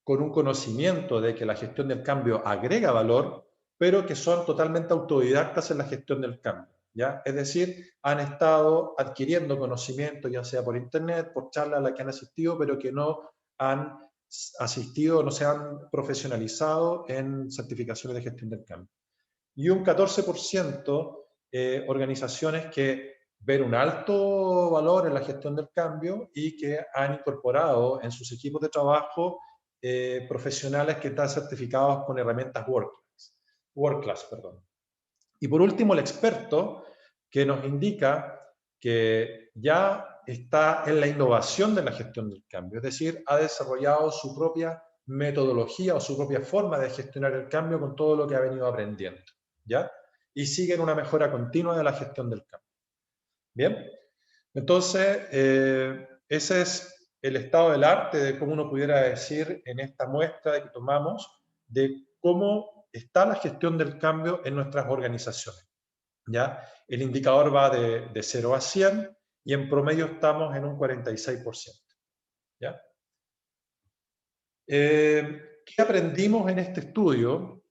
con un conocimiento de que la gestión del cambio agrega valor, pero que son totalmente autodidactas en la gestión del cambio, ¿ya? Es decir, han estado adquiriendo conocimiento, ya sea por internet, por charlas a las que han asistido, pero que no han asistido, no se han profesionalizado en certificaciones de gestión del cambio. Y un 14% organizaciones que ven un alto valor en la gestión del cambio y que han incorporado en sus equipos de trabajo profesionales que están certificados con herramientas World Class. Y por último, el experto, que nos indica que ya está en la innovación de la gestión del cambio, es decir, ha desarrollado su propia metodología o su propia forma de gestionar el cambio con todo lo que ha venido aprendiendo, ¿ya? Y sigue en una mejora continua de la gestión del cambio. Bien, entonces, ese es el estado del arte de cómo uno pudiera decir en esta muestra que tomamos de cómo está la gestión del cambio en nuestras organizaciones. ¿Ya? El indicador va de 0 a 100 y en promedio estamos en un 46%. ¿Ya? ¿Qué aprendimos en este estudio?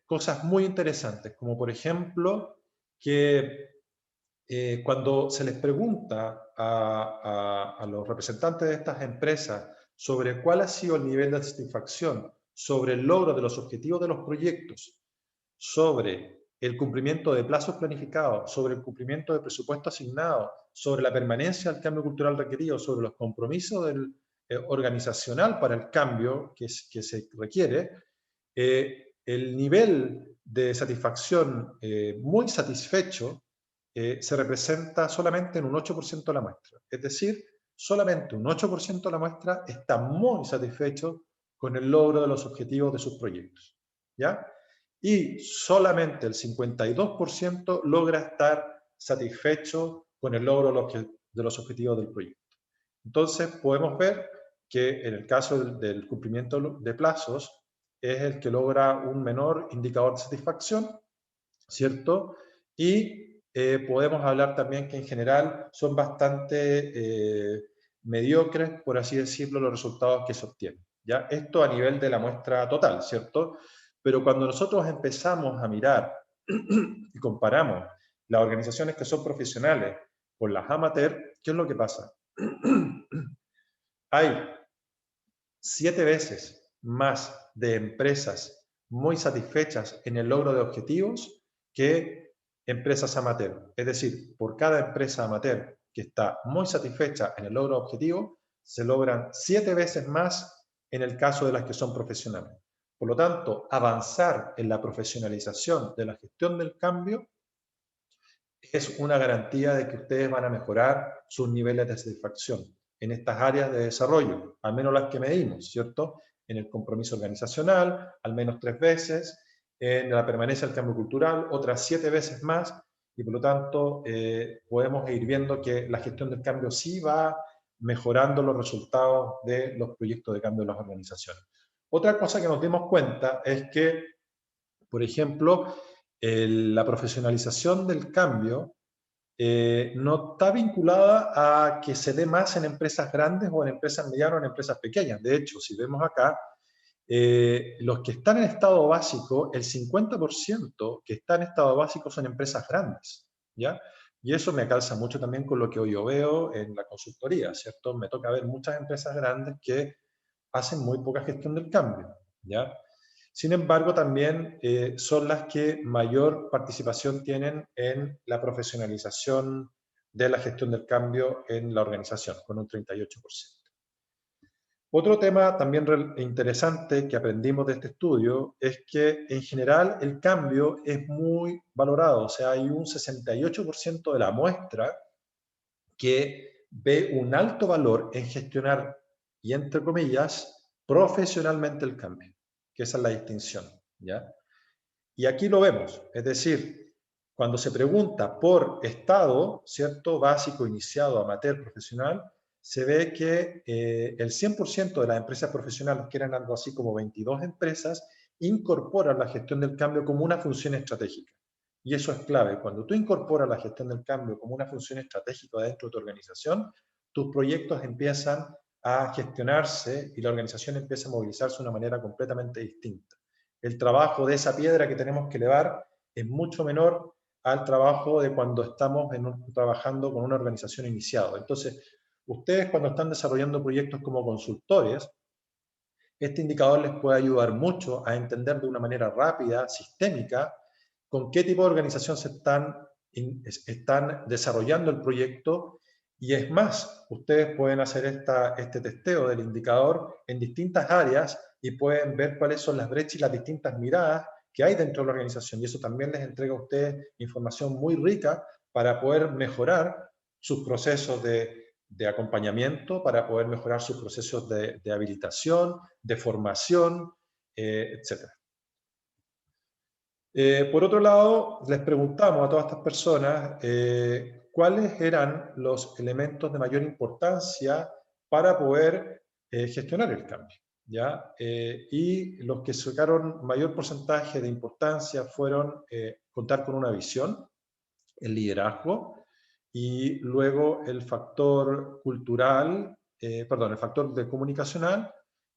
Cosas muy interesantes, como por ejemplo que cuando se les pregunta a los representantes de estas empresas sobre cuál ha sido el nivel de satisfacción, sobre el logro de los objetivos de los proyectos, sobre el cumplimiento de plazos planificados, sobre el cumplimiento de presupuesto asignado, sobre la permanencia del cambio cultural requerido, sobre los compromisos organizacional para el cambio que se requiere, el nivel de satisfacción muy satisfecho se representa solamente en un 8% de la muestra. Es decir, solamente un 8% de la muestra está muy satisfecho con el logro de los objetivos de sus proyectos. ¿Ya? Y solamente el 52% logra estar satisfecho con el logro de los objetivos del proyecto. Entonces, podemos ver que en el caso del cumplimiento de plazos es el que logra un menor indicador de satisfacción, ¿cierto? Y podemos hablar también que en general son bastante mediocres, por así decirlo, los resultados que se obtienen. ¿Ya? Esto a nivel de la muestra total, ¿cierto? Pero cuando nosotros empezamos a mirar y comparamos las organizaciones que son profesionales con las amateurs, ¿qué es lo que pasa? Hay 7 veces más de empresas muy satisfechas en el logro de objetivos que empresas amateur. Es decir, por cada empresa amateur que está muy satisfecha en el logro de objetivos, se logran 7 veces más en el caso de las que son profesionales. Por lo tanto, avanzar en la profesionalización de la gestión del cambio es una garantía de que ustedes van a mejorar sus niveles de satisfacción en estas áreas de desarrollo, al menos las que medimos, ¿cierto? En el compromiso organizacional, al menos 3 veces, en la permanencia del cambio cultural, otras 7 veces más, y por lo tanto podemos ir viendo que la gestión del cambio sí va mejorando los resultados de los proyectos de cambio de las organizaciones. Otra cosa que nos dimos cuenta es que, por ejemplo, la profesionalización del cambio no está vinculada a que se dé más en empresas grandes o en empresas medianas o en empresas pequeñas. De hecho, si vemos acá, los que están en estado básico, el 50% que está en estado básico son empresas grandes, ¿ya? Y eso me calza mucho también con lo que yo veo en la consultoría, ¿cierto? Me toca ver muchas empresas grandes que hacen muy poca gestión del cambio, ¿ya? Sin embargo, también son las que mayor participación tienen en la profesionalización de la gestión del cambio en la organización, con un 38%. Otro tema también interesante que aprendimos de este estudio es que en general el cambio es muy valorado, o sea, hay un 68% de la muestra que ve un alto valor en gestionar, y entre comillas, profesionalmente el cambio, que esa es la distinción, ¿ya? Y aquí lo vemos, es decir, cuando se pregunta por estado, ¿cierto? Básico, iniciado, amateur, profesional, se ve que el 100% de las empresas profesionales, que eran algo así como 22 empresas, incorporan la gestión del cambio como una función estratégica. Y eso es clave. Cuando tú incorporas la gestión del cambio como una función estratégica dentro de tu organización, tus proyectos empiezan a gestionarse y la organización empieza a movilizarse de una manera completamente distinta. El trabajo de esa piedra que tenemos que elevar es mucho menor al trabajo de cuando estamos trabajando con una organización iniciada. Entonces, ustedes cuando están desarrollando proyectos como consultores, este indicador les puede ayudar mucho a entender de una manera rápida, sistémica, con qué tipo de organización se están desarrollando el proyecto. Y es más, ustedes pueden hacer este testeo del indicador en distintas áreas y pueden ver cuáles son las brechas y las distintas miradas que hay dentro de la organización, y eso también les entrega a ustedes información muy rica para poder mejorar sus procesos de acompañamiento, para poder mejorar sus procesos de habilitación, de formación, etc. Por otro lado, les preguntamos a todas estas personas cuáles eran los elementos de mayor importancia para poder gestionar el cambio, ¿ya? Y los que sacaron mayor porcentaje de importancia fueron contar con una visión, el liderazgo, y luego el factor cultural, el factor de comunicacional,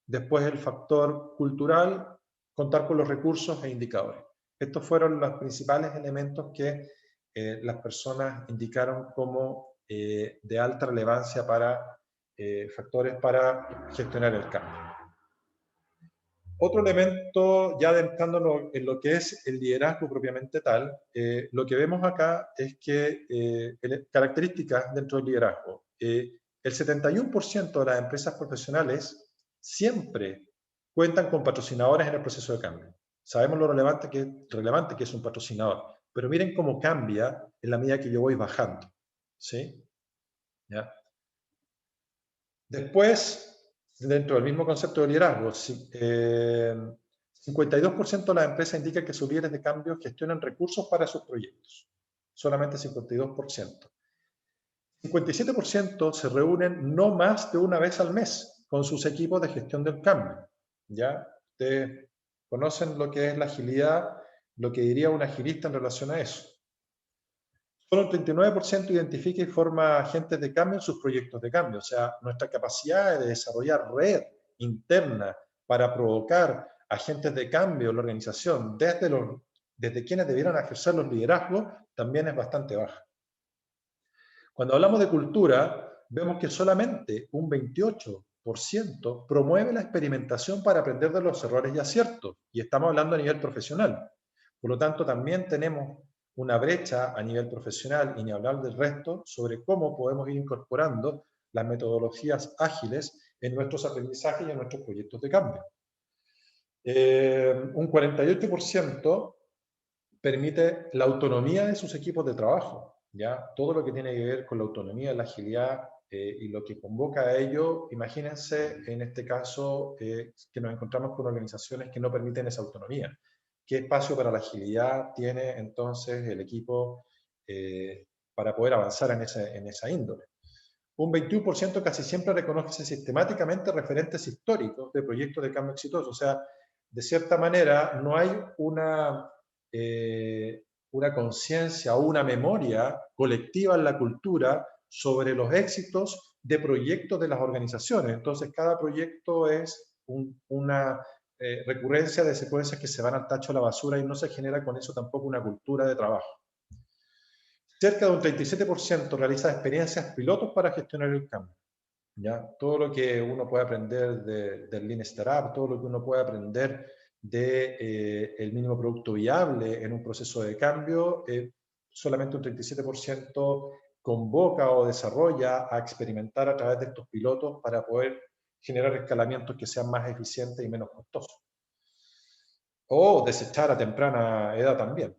después el factor cultural, contar con los recursos e indicadores. Estos fueron los principales elementos que las personas indicaron como de alta relevancia para factores para gestionar el cambio. Otro elemento, ya adentrándonos en lo que es el liderazgo propiamente tal, lo que vemos acá es que características dentro del liderazgo. El 71% de las empresas profesionales siempre cuentan con patrocinadores en el proceso de cambio. Sabemos lo relevante que es un patrocinador, pero miren cómo cambia en la medida que yo voy bajando, ¿sí? ¿Ya? Después, dentro del mismo concepto de liderazgo, 52% de las empresas indican que sus líderes de cambio gestionan recursos para sus proyectos. Solamente 52%. 57% se reúnen no más de una vez al mes con sus equipos de gestión del cambio. ¿Ya? Ustedes conocen lo que es la agilidad, lo que diría un agilista en relación a eso. Solo el 39% identifica y forma agentes de cambio en sus proyectos de cambio. O sea, nuestra capacidad de desarrollar red interna para provocar agentes de cambio en la organización desde quienes debieran ejercer los liderazgos también es bastante baja. Cuando hablamos de cultura, vemos que solamente un 28% promueve la experimentación para aprender de los errores y aciertos. Y estamos hablando a nivel profesional. Por lo tanto, también tenemos una brecha a nivel profesional, y ni hablar del resto, sobre cómo podemos ir incorporando las metodologías ágiles en nuestros aprendizajes y en nuestros proyectos de cambio. Un 48% permite la autonomía de sus equipos de trabajo, ¿ya? Todo lo que tiene que ver con la autonomía, la agilidad y lo que convoca a ello. Imagínense en este caso que nos encontramos con organizaciones que no permiten esa autonomía. ¿Qué espacio para la agilidad tiene entonces el equipo para poder avanzar en esa índole? Un 21% casi siempre reconoce sistemáticamente referentes históricos de proyectos de cambio exitosos. O sea, de cierta manera no hay una conciencia o una memoria colectiva en la cultura sobre los éxitos de proyectos de las organizaciones. Entonces, cada proyecto es una recurrencia de secuencias que se van al tacho de la basura y no se genera con eso tampoco una cultura de trabajo. Cerca de un 37% realiza experiencias pilotos para gestionar el cambio. ¿Ya? Todo lo que uno puede aprender del Lean Startup, todo lo que uno puede aprender del mínimo producto viable en un proceso de cambio, solamente un 37% convoca o desarrolla a experimentar a través de estos pilotos para poder generar escalamientos que sean más eficientes y menos costosos. O desechar a temprana edad también.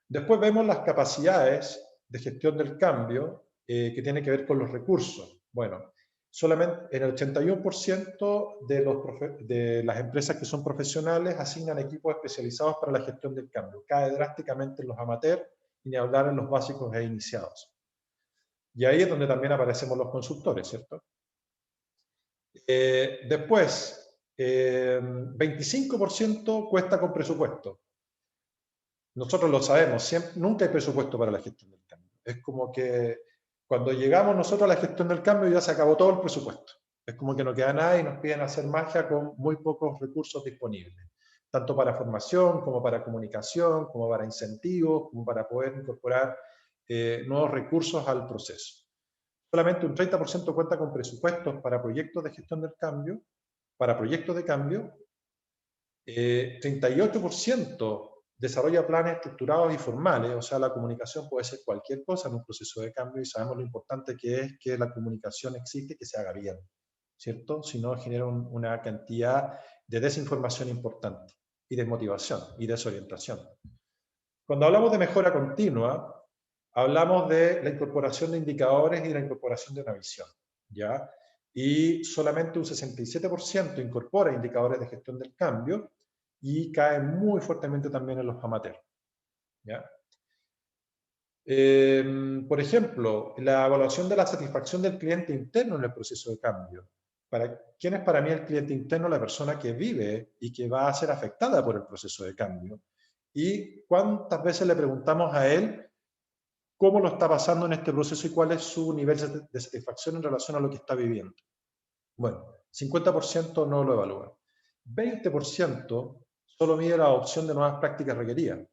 Después vemos las capacidades de gestión del cambio que tiene que ver con los recursos. Bueno, solamente en el 81% de las empresas que son profesionales asignan equipos especializados para la gestión del cambio. Cae drásticamente en los amateurs y ni hablar en los básicos e iniciados. Y ahí es donde también aparecemos los consultores, ¿cierto? Después, 25% cuesta con presupuesto. Nosotros lo sabemos, nunca hay presupuesto para la gestión del cambio. Es como que cuando llegamos nosotros a la gestión del cambio ya se acabó todo el presupuesto. Es como que no queda nada y nos piden hacer magia con muy pocos recursos disponibles. Tanto para formación, como para comunicación, como para incentivos, como para poder incorporar nuevos recursos al proceso. Solamente un 30% cuenta con presupuestos para proyectos de gestión del cambio, 38% desarrolla planes estructurados y formales, o sea, la comunicación puede ser cualquier cosa en un proceso de cambio y sabemos lo importante que es que la comunicación existe y que se haga bien, ¿cierto? Si no, genera una cantidad de desinformación importante. y desmotivación y desorientación. Cuando hablamos de mejora continua, hablamos de la incorporación de indicadores y la incorporación de una visión, ¿ya? Y solamente un 67% incorpora indicadores de gestión del cambio y cae muy fuertemente también en los amateurs, ¿ya? Por ejemplo, la evaluación de la satisfacción del cliente interno en el proceso de cambio. ¿Quién es para mí el cliente interno? La persona que vive y que va a ser afectada por el proceso de cambio. ¿Y cuántas veces le preguntamos a él cómo lo está pasando en este proceso y cuál es su nivel de satisfacción en relación a lo que está viviendo? Bueno, 50% no lo evalúa. 20% solo mide la adopción de nuevas prácticas requeridas.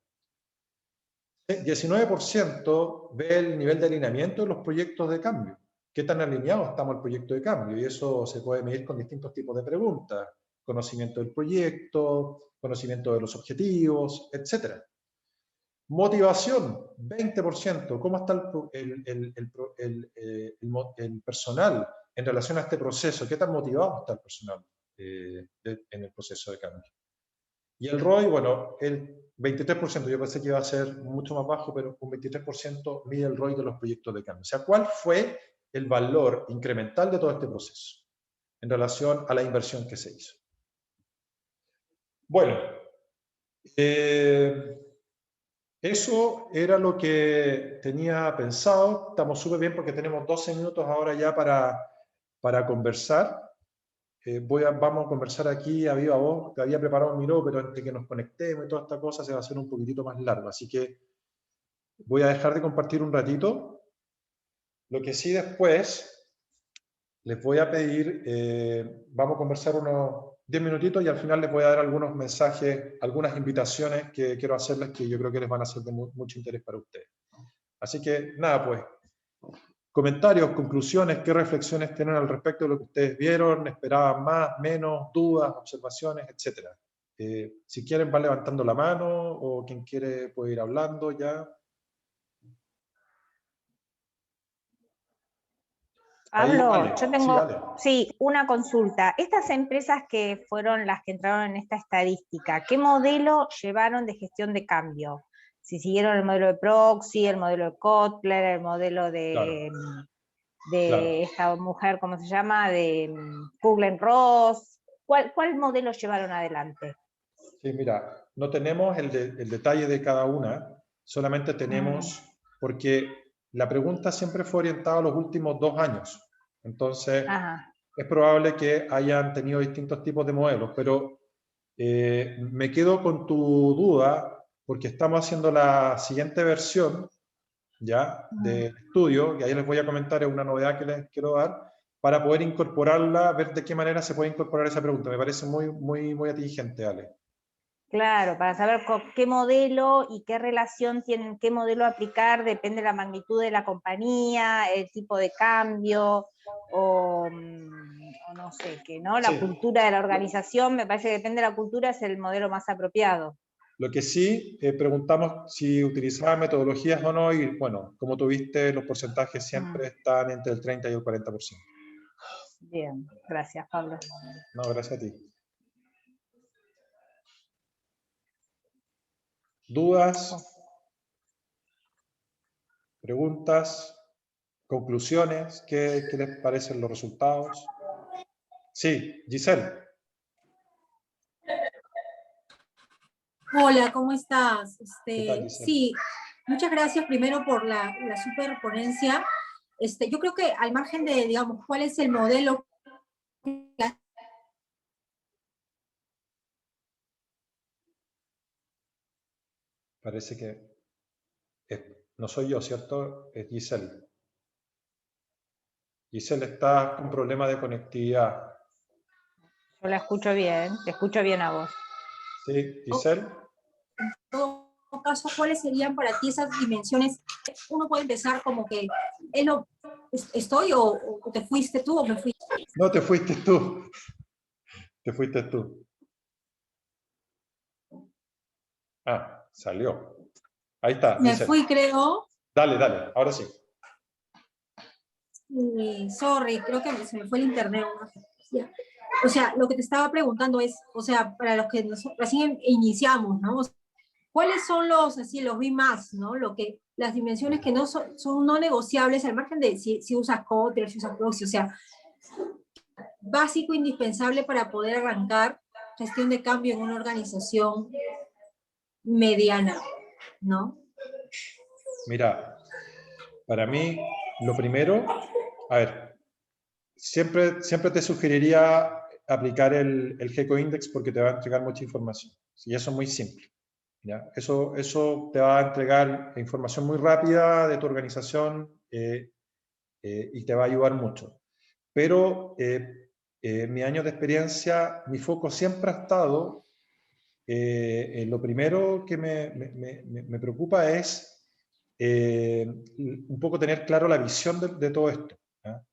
19% ve el nivel de alineamiento de los proyectos de cambio. ¿Qué tan alineados estamos al proyecto de cambio? Y eso se puede medir con distintos tipos de preguntas. Conocimiento del proyecto, conocimiento de los objetivos, etc. Motivación, 20%. ¿Cómo está el personal en relación a este proceso? ¿Qué tan motivado está el personal en el proceso de cambio? Y el ROI, bueno, el 23%, yo pensé que iba a ser mucho más bajo, pero un 23% mide el ROI de los proyectos de cambio. O sea, ¿cuál fue el valor incremental de todo este proceso en relación a la inversión que se hizo? Bueno, eso era lo que tenía pensado. Estamos súper bien porque tenemos 12 minutos ahora ya para conversar. Vamos a conversar aquí a viva voz. Te había preparado mi pero entre que nos conectemos y toda esta cosa se va a hacer un poquitito más largo. Así que voy a dejar de compartir un ratito. Lo que sí después les voy a pedir, vamos a conversar unos 10 minutitos y al final les voy a dar algunos mensajes, algunas invitaciones que quiero hacerles que yo creo que les van a ser de mucho interés para ustedes. Así que nada, pues, comentarios, conclusiones, qué reflexiones tienen al respecto de lo que ustedes vieron, esperaban más, menos, dudas, observaciones, etc. Si quieren van levantando la mano o quien quiere puede ir hablando ya. Pablo, Ahí, yo tengo, sí, una consulta. Estas empresas que fueron las que entraron en esta estadística, ¿qué modelo llevaron de gestión de cambio? Si siguieron el modelo de Proxy, el modelo de Kotler, el modelo de, esta mujer, ¿cómo se llama? De Kubler-Ross. ¿Cuál modelo llevaron adelante? Sí, mira, no tenemos el detalle de cada una, solamente tenemos, porque la pregunta siempre fue orientada a los últimos 2 años. Entonces, es probable que hayan tenido distintos tipos de modelos, pero me quedo con tu duda, porque estamos haciendo la siguiente versión ya del estudio, y ahí les voy a comentar, es una novedad que les quiero dar, para poder incorporarla, ver de qué manera se puede incorporar esa pregunta. Me parece muy atingente, Ale. Claro, para saber qué modelo y qué relación tienen, qué modelo aplicar, depende de la magnitud de la compañía, el tipo de cambio, o no sé, qué, ¿no? La cultura de la organización, me parece que depende de la cultura, es el modelo más apropiado. Lo que sí, preguntamos si utilizaba metodologías o no, y bueno, como tuviste, los porcentajes siempre están entre el 30 y el 40%. Bien, gracias, Pablo. No, gracias a ti. ¿Dudas? ¿Preguntas? ¿Conclusiones? ¿Qué les parecen los resultados? Sí, Giselle. Hola, ¿cómo estás? ¿Qué tal, Giselle? Sí, muchas gracias primero por la super ponencia. Yo creo que al margen de, digamos, cuál es el modelo. Parece que no soy yo, ¿cierto? Es Giselle. Giselle está con problemas de conectividad. Yo la escucho bien, te escucho bien a vos. Sí, Giselle. En todo caso, ¿cuáles serían para ti esas dimensiones? Uno puede empezar como que, ¿estoy o te fuiste tú o me fui? No, te fuiste tú. Te fuiste tú. Ah, salió. Ahí está. Me Giselle. fui, creo. Dale, ahora sí. Sorry, creo que se me fue el internet. o sea, lo que te estaba preguntando es, o sea, para los que recién iniciamos, ¿no? ¿Cuáles son los, así, los B+, ¿no? Las dimensiones que no son no negociables, al margen de si usas Kotlin, si usas Proxy, o sea, básico, indispensable para poder arrancar gestión de cambio en una organización mediana, ¿no? Mira, para mí, lo primero, a ver, siempre te sugeriría aplicar el GECO Index porque te va a entregar mucha información. Y eso es muy simple. ¿Ya? Eso te va a entregar información muy rápida de tu organización y te va a ayudar mucho. Pero mi año de experiencia, mi foco siempre ha estado, lo primero que me preocupa es un poco tener claro la visión de todo esto. ¿Ya?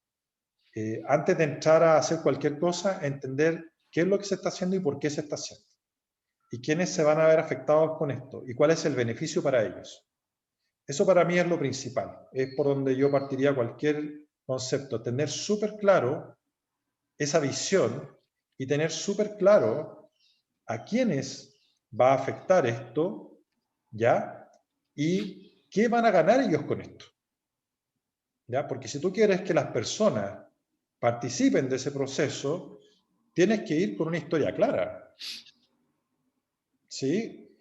Antes de entrar a hacer cualquier cosa, entender qué es lo que se está haciendo y por qué se está haciendo. Y quiénes se van a ver afectados con esto y cuál es el beneficio para ellos. Eso para mí es lo principal, es por donde yo partiría cualquier concepto, tener súper claro esa visión y tener súper claro a quiénes va a afectar esto, ¿ya? Y qué van a ganar ellos con esto, ¿ya? Porque si tú quieres que las personas participen de ese proceso, tienes que ir con una historia clara, ¿sí?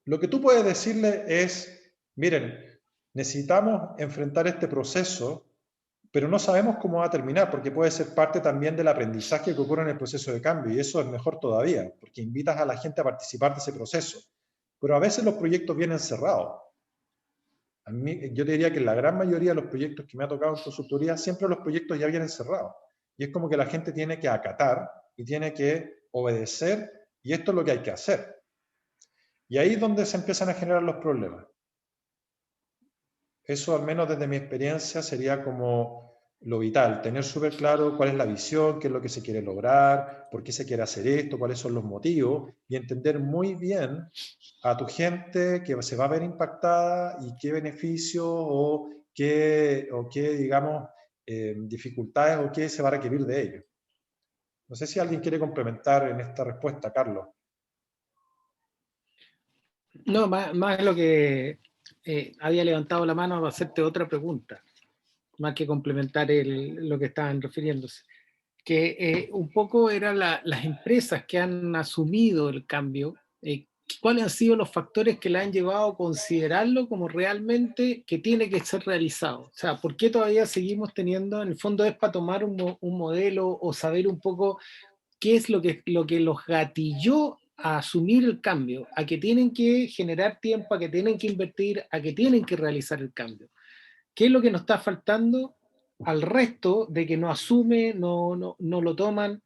Lo que tú puedes decirle es, miren, necesitamos enfrentar este proceso, pero no sabemos cómo va a terminar, porque puede ser parte también del aprendizaje que ocurre en el proceso de cambio, y eso es mejor todavía, porque invitas a la gente a participar de ese proceso. Pero a veces los proyectos vienen cerrados. Yo te diría que en la gran mayoría de los proyectos que me ha tocado en consultoría, siempre los proyectos ya vienen cerrados. Y es como que la gente tiene que acatar y tiene que obedecer, y esto es lo que hay que hacer. Y ahí es donde se empiezan a generar los problemas. Eso, al menos desde mi experiencia, sería como lo vital, tener súper claro cuál es la visión, qué es lo que se quiere lograr, por qué se quiere hacer esto, cuáles son los motivos, y entender muy bien a tu gente que se va a ver impactada y qué beneficios o qué digamos, dificultades o qué se va a requerir de ellos. No sé si alguien quiere complementar en esta respuesta, Carlos. No, más lo que había levantado la mano para hacerte otra pregunta, más que complementar lo que estaban refiriéndose, que un poco eran las empresas que han asumido el cambio, ¿cuáles han sido los factores que le han llevado a considerarlo como realmente que tiene que ser realizado? O sea, ¿por qué todavía seguimos teniendo, en el fondo es para tomar un modelo o saber un poco qué es lo que los gatilló a asumir el cambio, a que tienen que generar tiempo, a que tienen que invertir, a que tienen que realizar el cambio? ¿Qué es lo que nos está faltando al resto de que no asume, no lo toman?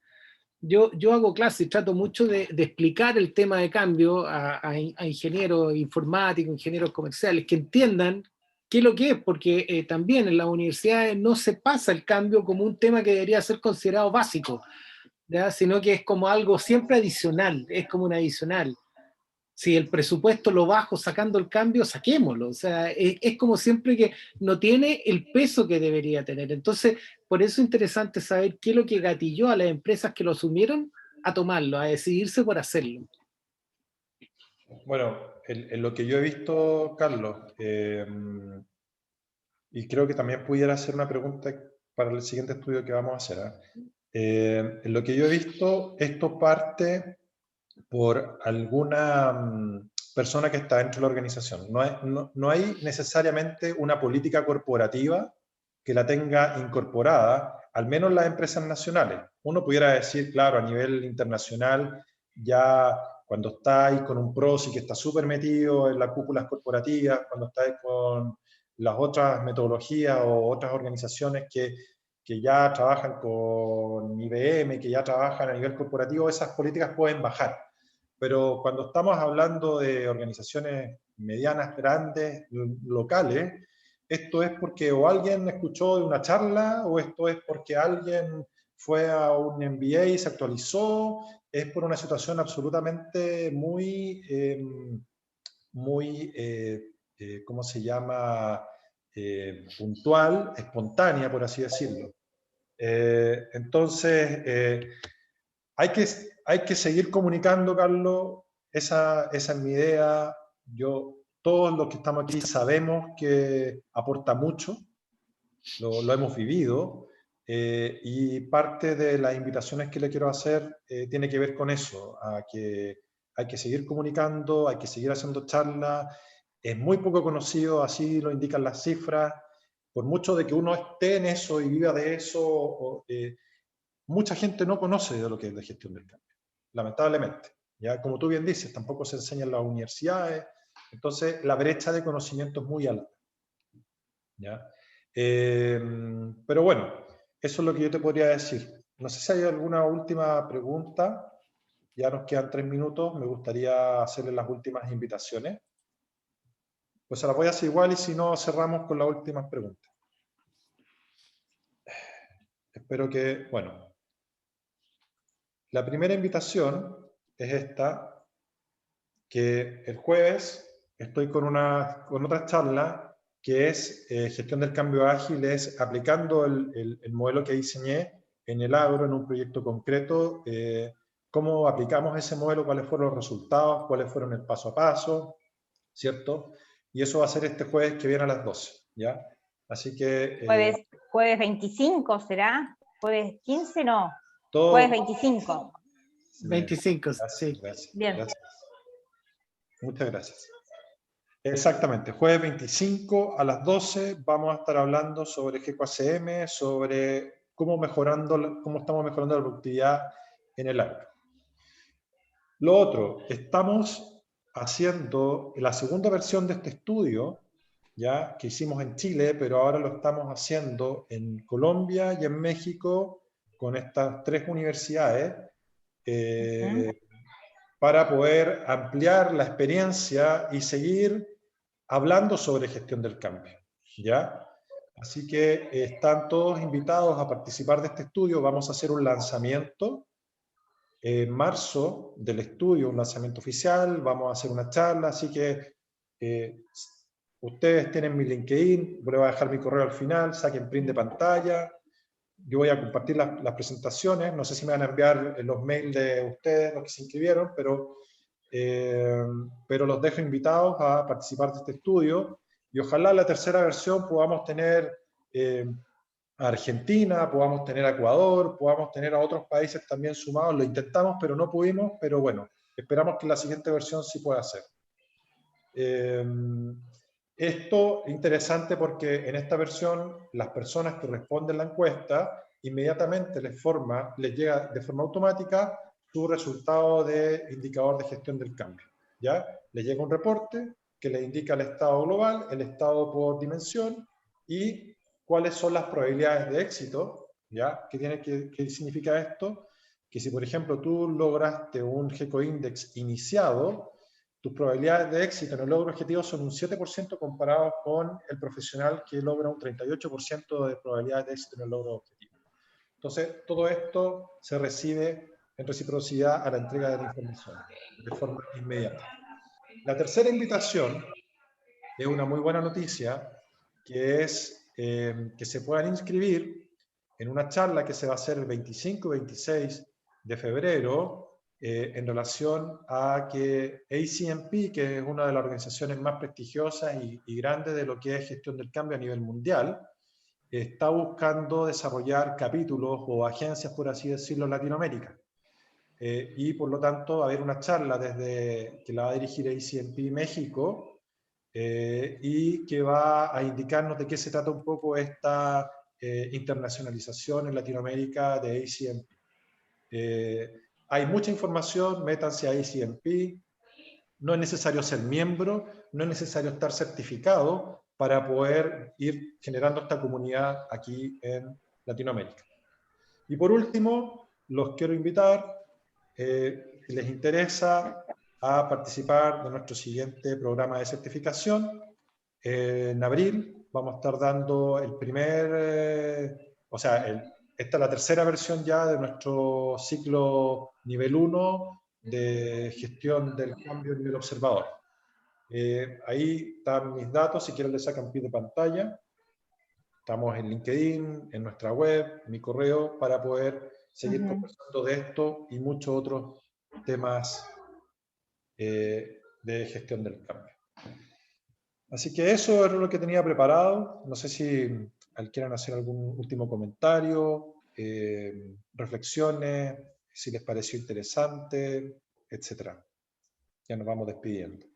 Yo hago clases y trato mucho de explicar el tema de cambio a ingenieros informáticos, ingenieros comerciales, que entiendan qué es lo que es, porque también en las universidades no se pasa el cambio como un tema que debería ser considerado básico, ¿ya? Sino que es como algo siempre adicional, es como un adicional. Si el presupuesto lo bajo sacando el cambio, saquémoslo. O sea, es como siempre que no tiene el peso que debería tener. Entonces, por eso es interesante saber qué es lo que gatilló a las empresas que lo asumieron a tomarlo, a decidirse por hacerlo. Bueno, en lo que yo he visto, Carlos, y creo que también pudiera ser una pregunta para el siguiente estudio que vamos a hacer. En lo que yo he visto, esto parte por alguna persona que está dentro de la organización. No hay necesariamente una política corporativa que la tenga incorporada, al menos las empresas nacionales. Uno pudiera decir, claro, a nivel internacional, ya cuando estáis con un PROSI que está súper metido en las cúpulas corporativas, cuando estáis con las otras metodologías o otras organizaciones que ya trabajan con IBM, que ya trabajan a nivel corporativo, esas políticas pueden bajar. Pero cuando estamos hablando de organizaciones medianas, grandes, locales, esto es porque o alguien escuchó de una charla, o esto es porque alguien fue a un MBA y se actualizó, es por una situación absolutamente muy, ¿cómo se llama? Puntual, espontánea, por así decirlo. Entonces, hay que seguir comunicando, Carlos. Esa es mi idea. Todos los que estamos aquí sabemos que aporta mucho, lo hemos vivido, y parte de las invitaciones que le quiero hacer tiene que ver con eso, a que hay que seguir comunicando, hay que seguir haciendo charlas. Es muy poco conocido, así lo indican las cifras. Por mucho de que uno esté en eso y viva de eso, mucha gente no conoce de lo que es la gestión del cambio, lamentablemente. Ya, como tú bien dices, tampoco se enseña en las universidades, entonces la brecha de conocimiento es muy alta. ¿Ya? Pero bueno, eso es lo que yo te podría decir. No sé si hay alguna última pregunta. Ya nos quedan 3 minutos, me gustaría hacerle las últimas invitaciones. Pues se las voy a hacer igual y si no, cerramos con las últimas preguntas. Espero que, bueno. La primera invitación es esta, que el jueves estoy con otra charla que es gestión del cambio ágil, es aplicando el modelo que diseñé en el agro, en un proyecto concreto, cómo aplicamos ese modelo, cuáles fueron los resultados, cuáles fueron el paso a paso, ¿cierto? Y eso va a ser este jueves que viene a las 12, ¿ya? Así que... Jueves 25, ¿será? ¿Jueves 15? No. Todo, jueves 25. 25, gracias, sí. Gracias, bien. Gracias. Muchas gracias. Exactamente, jueves 25 a las 12 vamos a estar hablando sobre GQACM, sobre cómo estamos mejorando la productividad en el agro. Lo otro, estamos haciendo la segunda versión de este estudio, ya que hicimos en Chile, pero ahora lo estamos haciendo en Colombia y en México con estas 3 universidades, para poder ampliar la experiencia y seguir hablando sobre gestión del cambio, ¿ya? Así que están todos invitados a participar de este estudio. Vamos a hacer un lanzamiento en marzo del estudio, un lanzamiento oficial, vamos a hacer una charla, así que ustedes tienen mi LinkedIn, voy a dejar mi correo al final, saquen print de pantalla, yo voy a compartir las presentaciones, no sé si me van a enviar los mails de ustedes, los que se inscribieron, pero los dejo invitados a participar de este estudio, y ojalá en la tercera versión podamos tener a Argentina, podamos tener a Ecuador, podamos tener a otros países también sumados. Lo intentamos, pero no pudimos, pero bueno, esperamos que la siguiente versión sí pueda ser. Esto es interesante porque en esta versión las personas que responden la encuesta inmediatamente les llega de forma automática su resultado de indicador de gestión del cambio. ¿Ya? Les llega un reporte que les indica el estado global, el estado por dimensión y cuáles son las probabilidades de éxito. ¿Ya? ¿Qué significa esto? Que si, por ejemplo, tú lograste un GECO Index iniciado, tus probabilidades de éxito en el logro objetivo son un 7% comparado con el profesional que logra un 38% de probabilidades de éxito en el logro objetivo. Entonces, todo esto se recibe en reciprocidad a la entrega de la información de forma inmediata. La tercera invitación es una muy buena noticia, que es que se puedan inscribir en una charla que se va a hacer el 25 y 26 de febrero en relación a que ACNP, que es una de las organizaciones más prestigiosas y grandes de lo que es gestión del cambio a nivel mundial, está buscando desarrollar capítulos o agencias, por así decirlo, en Latinoamérica. Y por lo tanto, va a haber una charla que la va a dirigir ACNP México y que va a indicarnos de qué se trata un poco esta internacionalización en Latinoamérica de ACNP. Hay mucha información, métanse a ACNP, no es necesario ser miembro, no es necesario estar certificado para poder ir generando esta comunidad aquí en Latinoamérica. Y por último, los quiero invitar, si les interesa, a participar de nuestro siguiente programa de certificación. En abril vamos a estar dando el esta es la tercera versión ya de nuestro ciclo nivel 1 de gestión del cambio a nivel observador. Ahí están mis datos, si quieren les sacan pie de pantalla. Estamos en LinkedIn, en nuestra web, mi correo, para poder seguir conversando de esto y muchos otros temas de gestión del cambio. Así que eso era lo que tenía preparado. No sé si quieran hacer algún último comentario, reflexiones, si les pareció interesante, etc. Ya nos vamos despidiendo.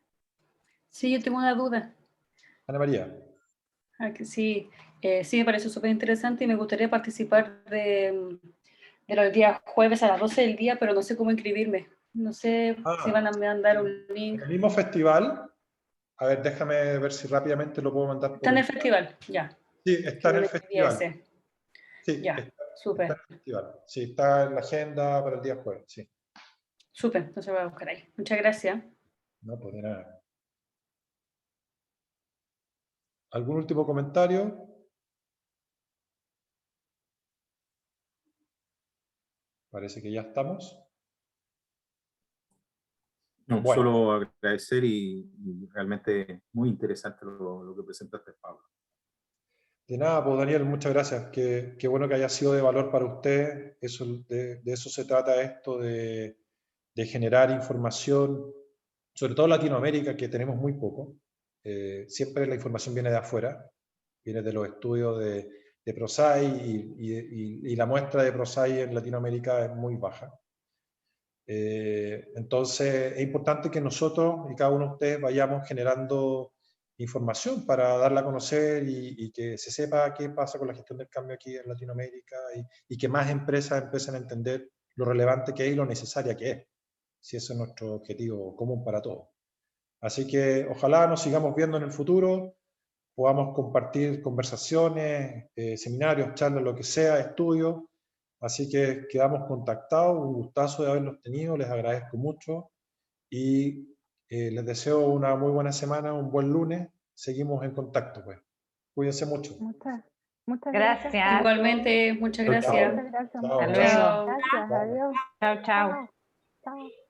Sí, yo tengo una duda. Ana María. Sí, sí me pareció súper interesante y me gustaría participar de los días jueves a las 12 del día, pero no sé cómo inscribirme. No sé si van a mandar un link. El mismo festival. A ver, déjame ver si rápidamente lo puedo mandar. Está en el festival, ya. Sí, está en el festival. Sí, ya, súper. Está en el festival. Sí, está en la agenda para el día jueves, sí. Súper, entonces voy a buscar ahí. Muchas gracias. No, pues de nada. ¿Algún último comentario? Parece que ya estamos. No, bueno. Solo agradecer y realmente muy interesante lo que presentaste, Pablo. De nada, pues Daniel, muchas gracias. Qué bueno que haya sido de valor para usted. De eso se trata esto, de generar información, sobre todo en Latinoamérica, que tenemos muy poco. Siempre la información viene de afuera, viene de los estudios de ProSci y la muestra de ProSci en Latinoamérica es muy baja. Entonces es importante que nosotros y cada uno de ustedes vayamos generando información para darla a conocer y que se sepa qué pasa con la gestión del cambio aquí en Latinoamérica y que más empresas empiecen a entender lo relevante que es y lo necesaria que es, si ese es nuestro objetivo común para todos. Así que ojalá nos sigamos viendo en el futuro, podamos compartir conversaciones, seminarios, charlas, lo que sea, estudios. Así que quedamos contactados, un gustazo de haberlos tenido, les agradezco mucho y les deseo una muy buena semana, un buen lunes, seguimos en contacto pues. Cuídense mucho. Muchas gracias. gracias. Igualmente, muchas gracias. Muchas gracias. Chao. Hasta luego. Gracias, adiós. Chao, chao. Chao.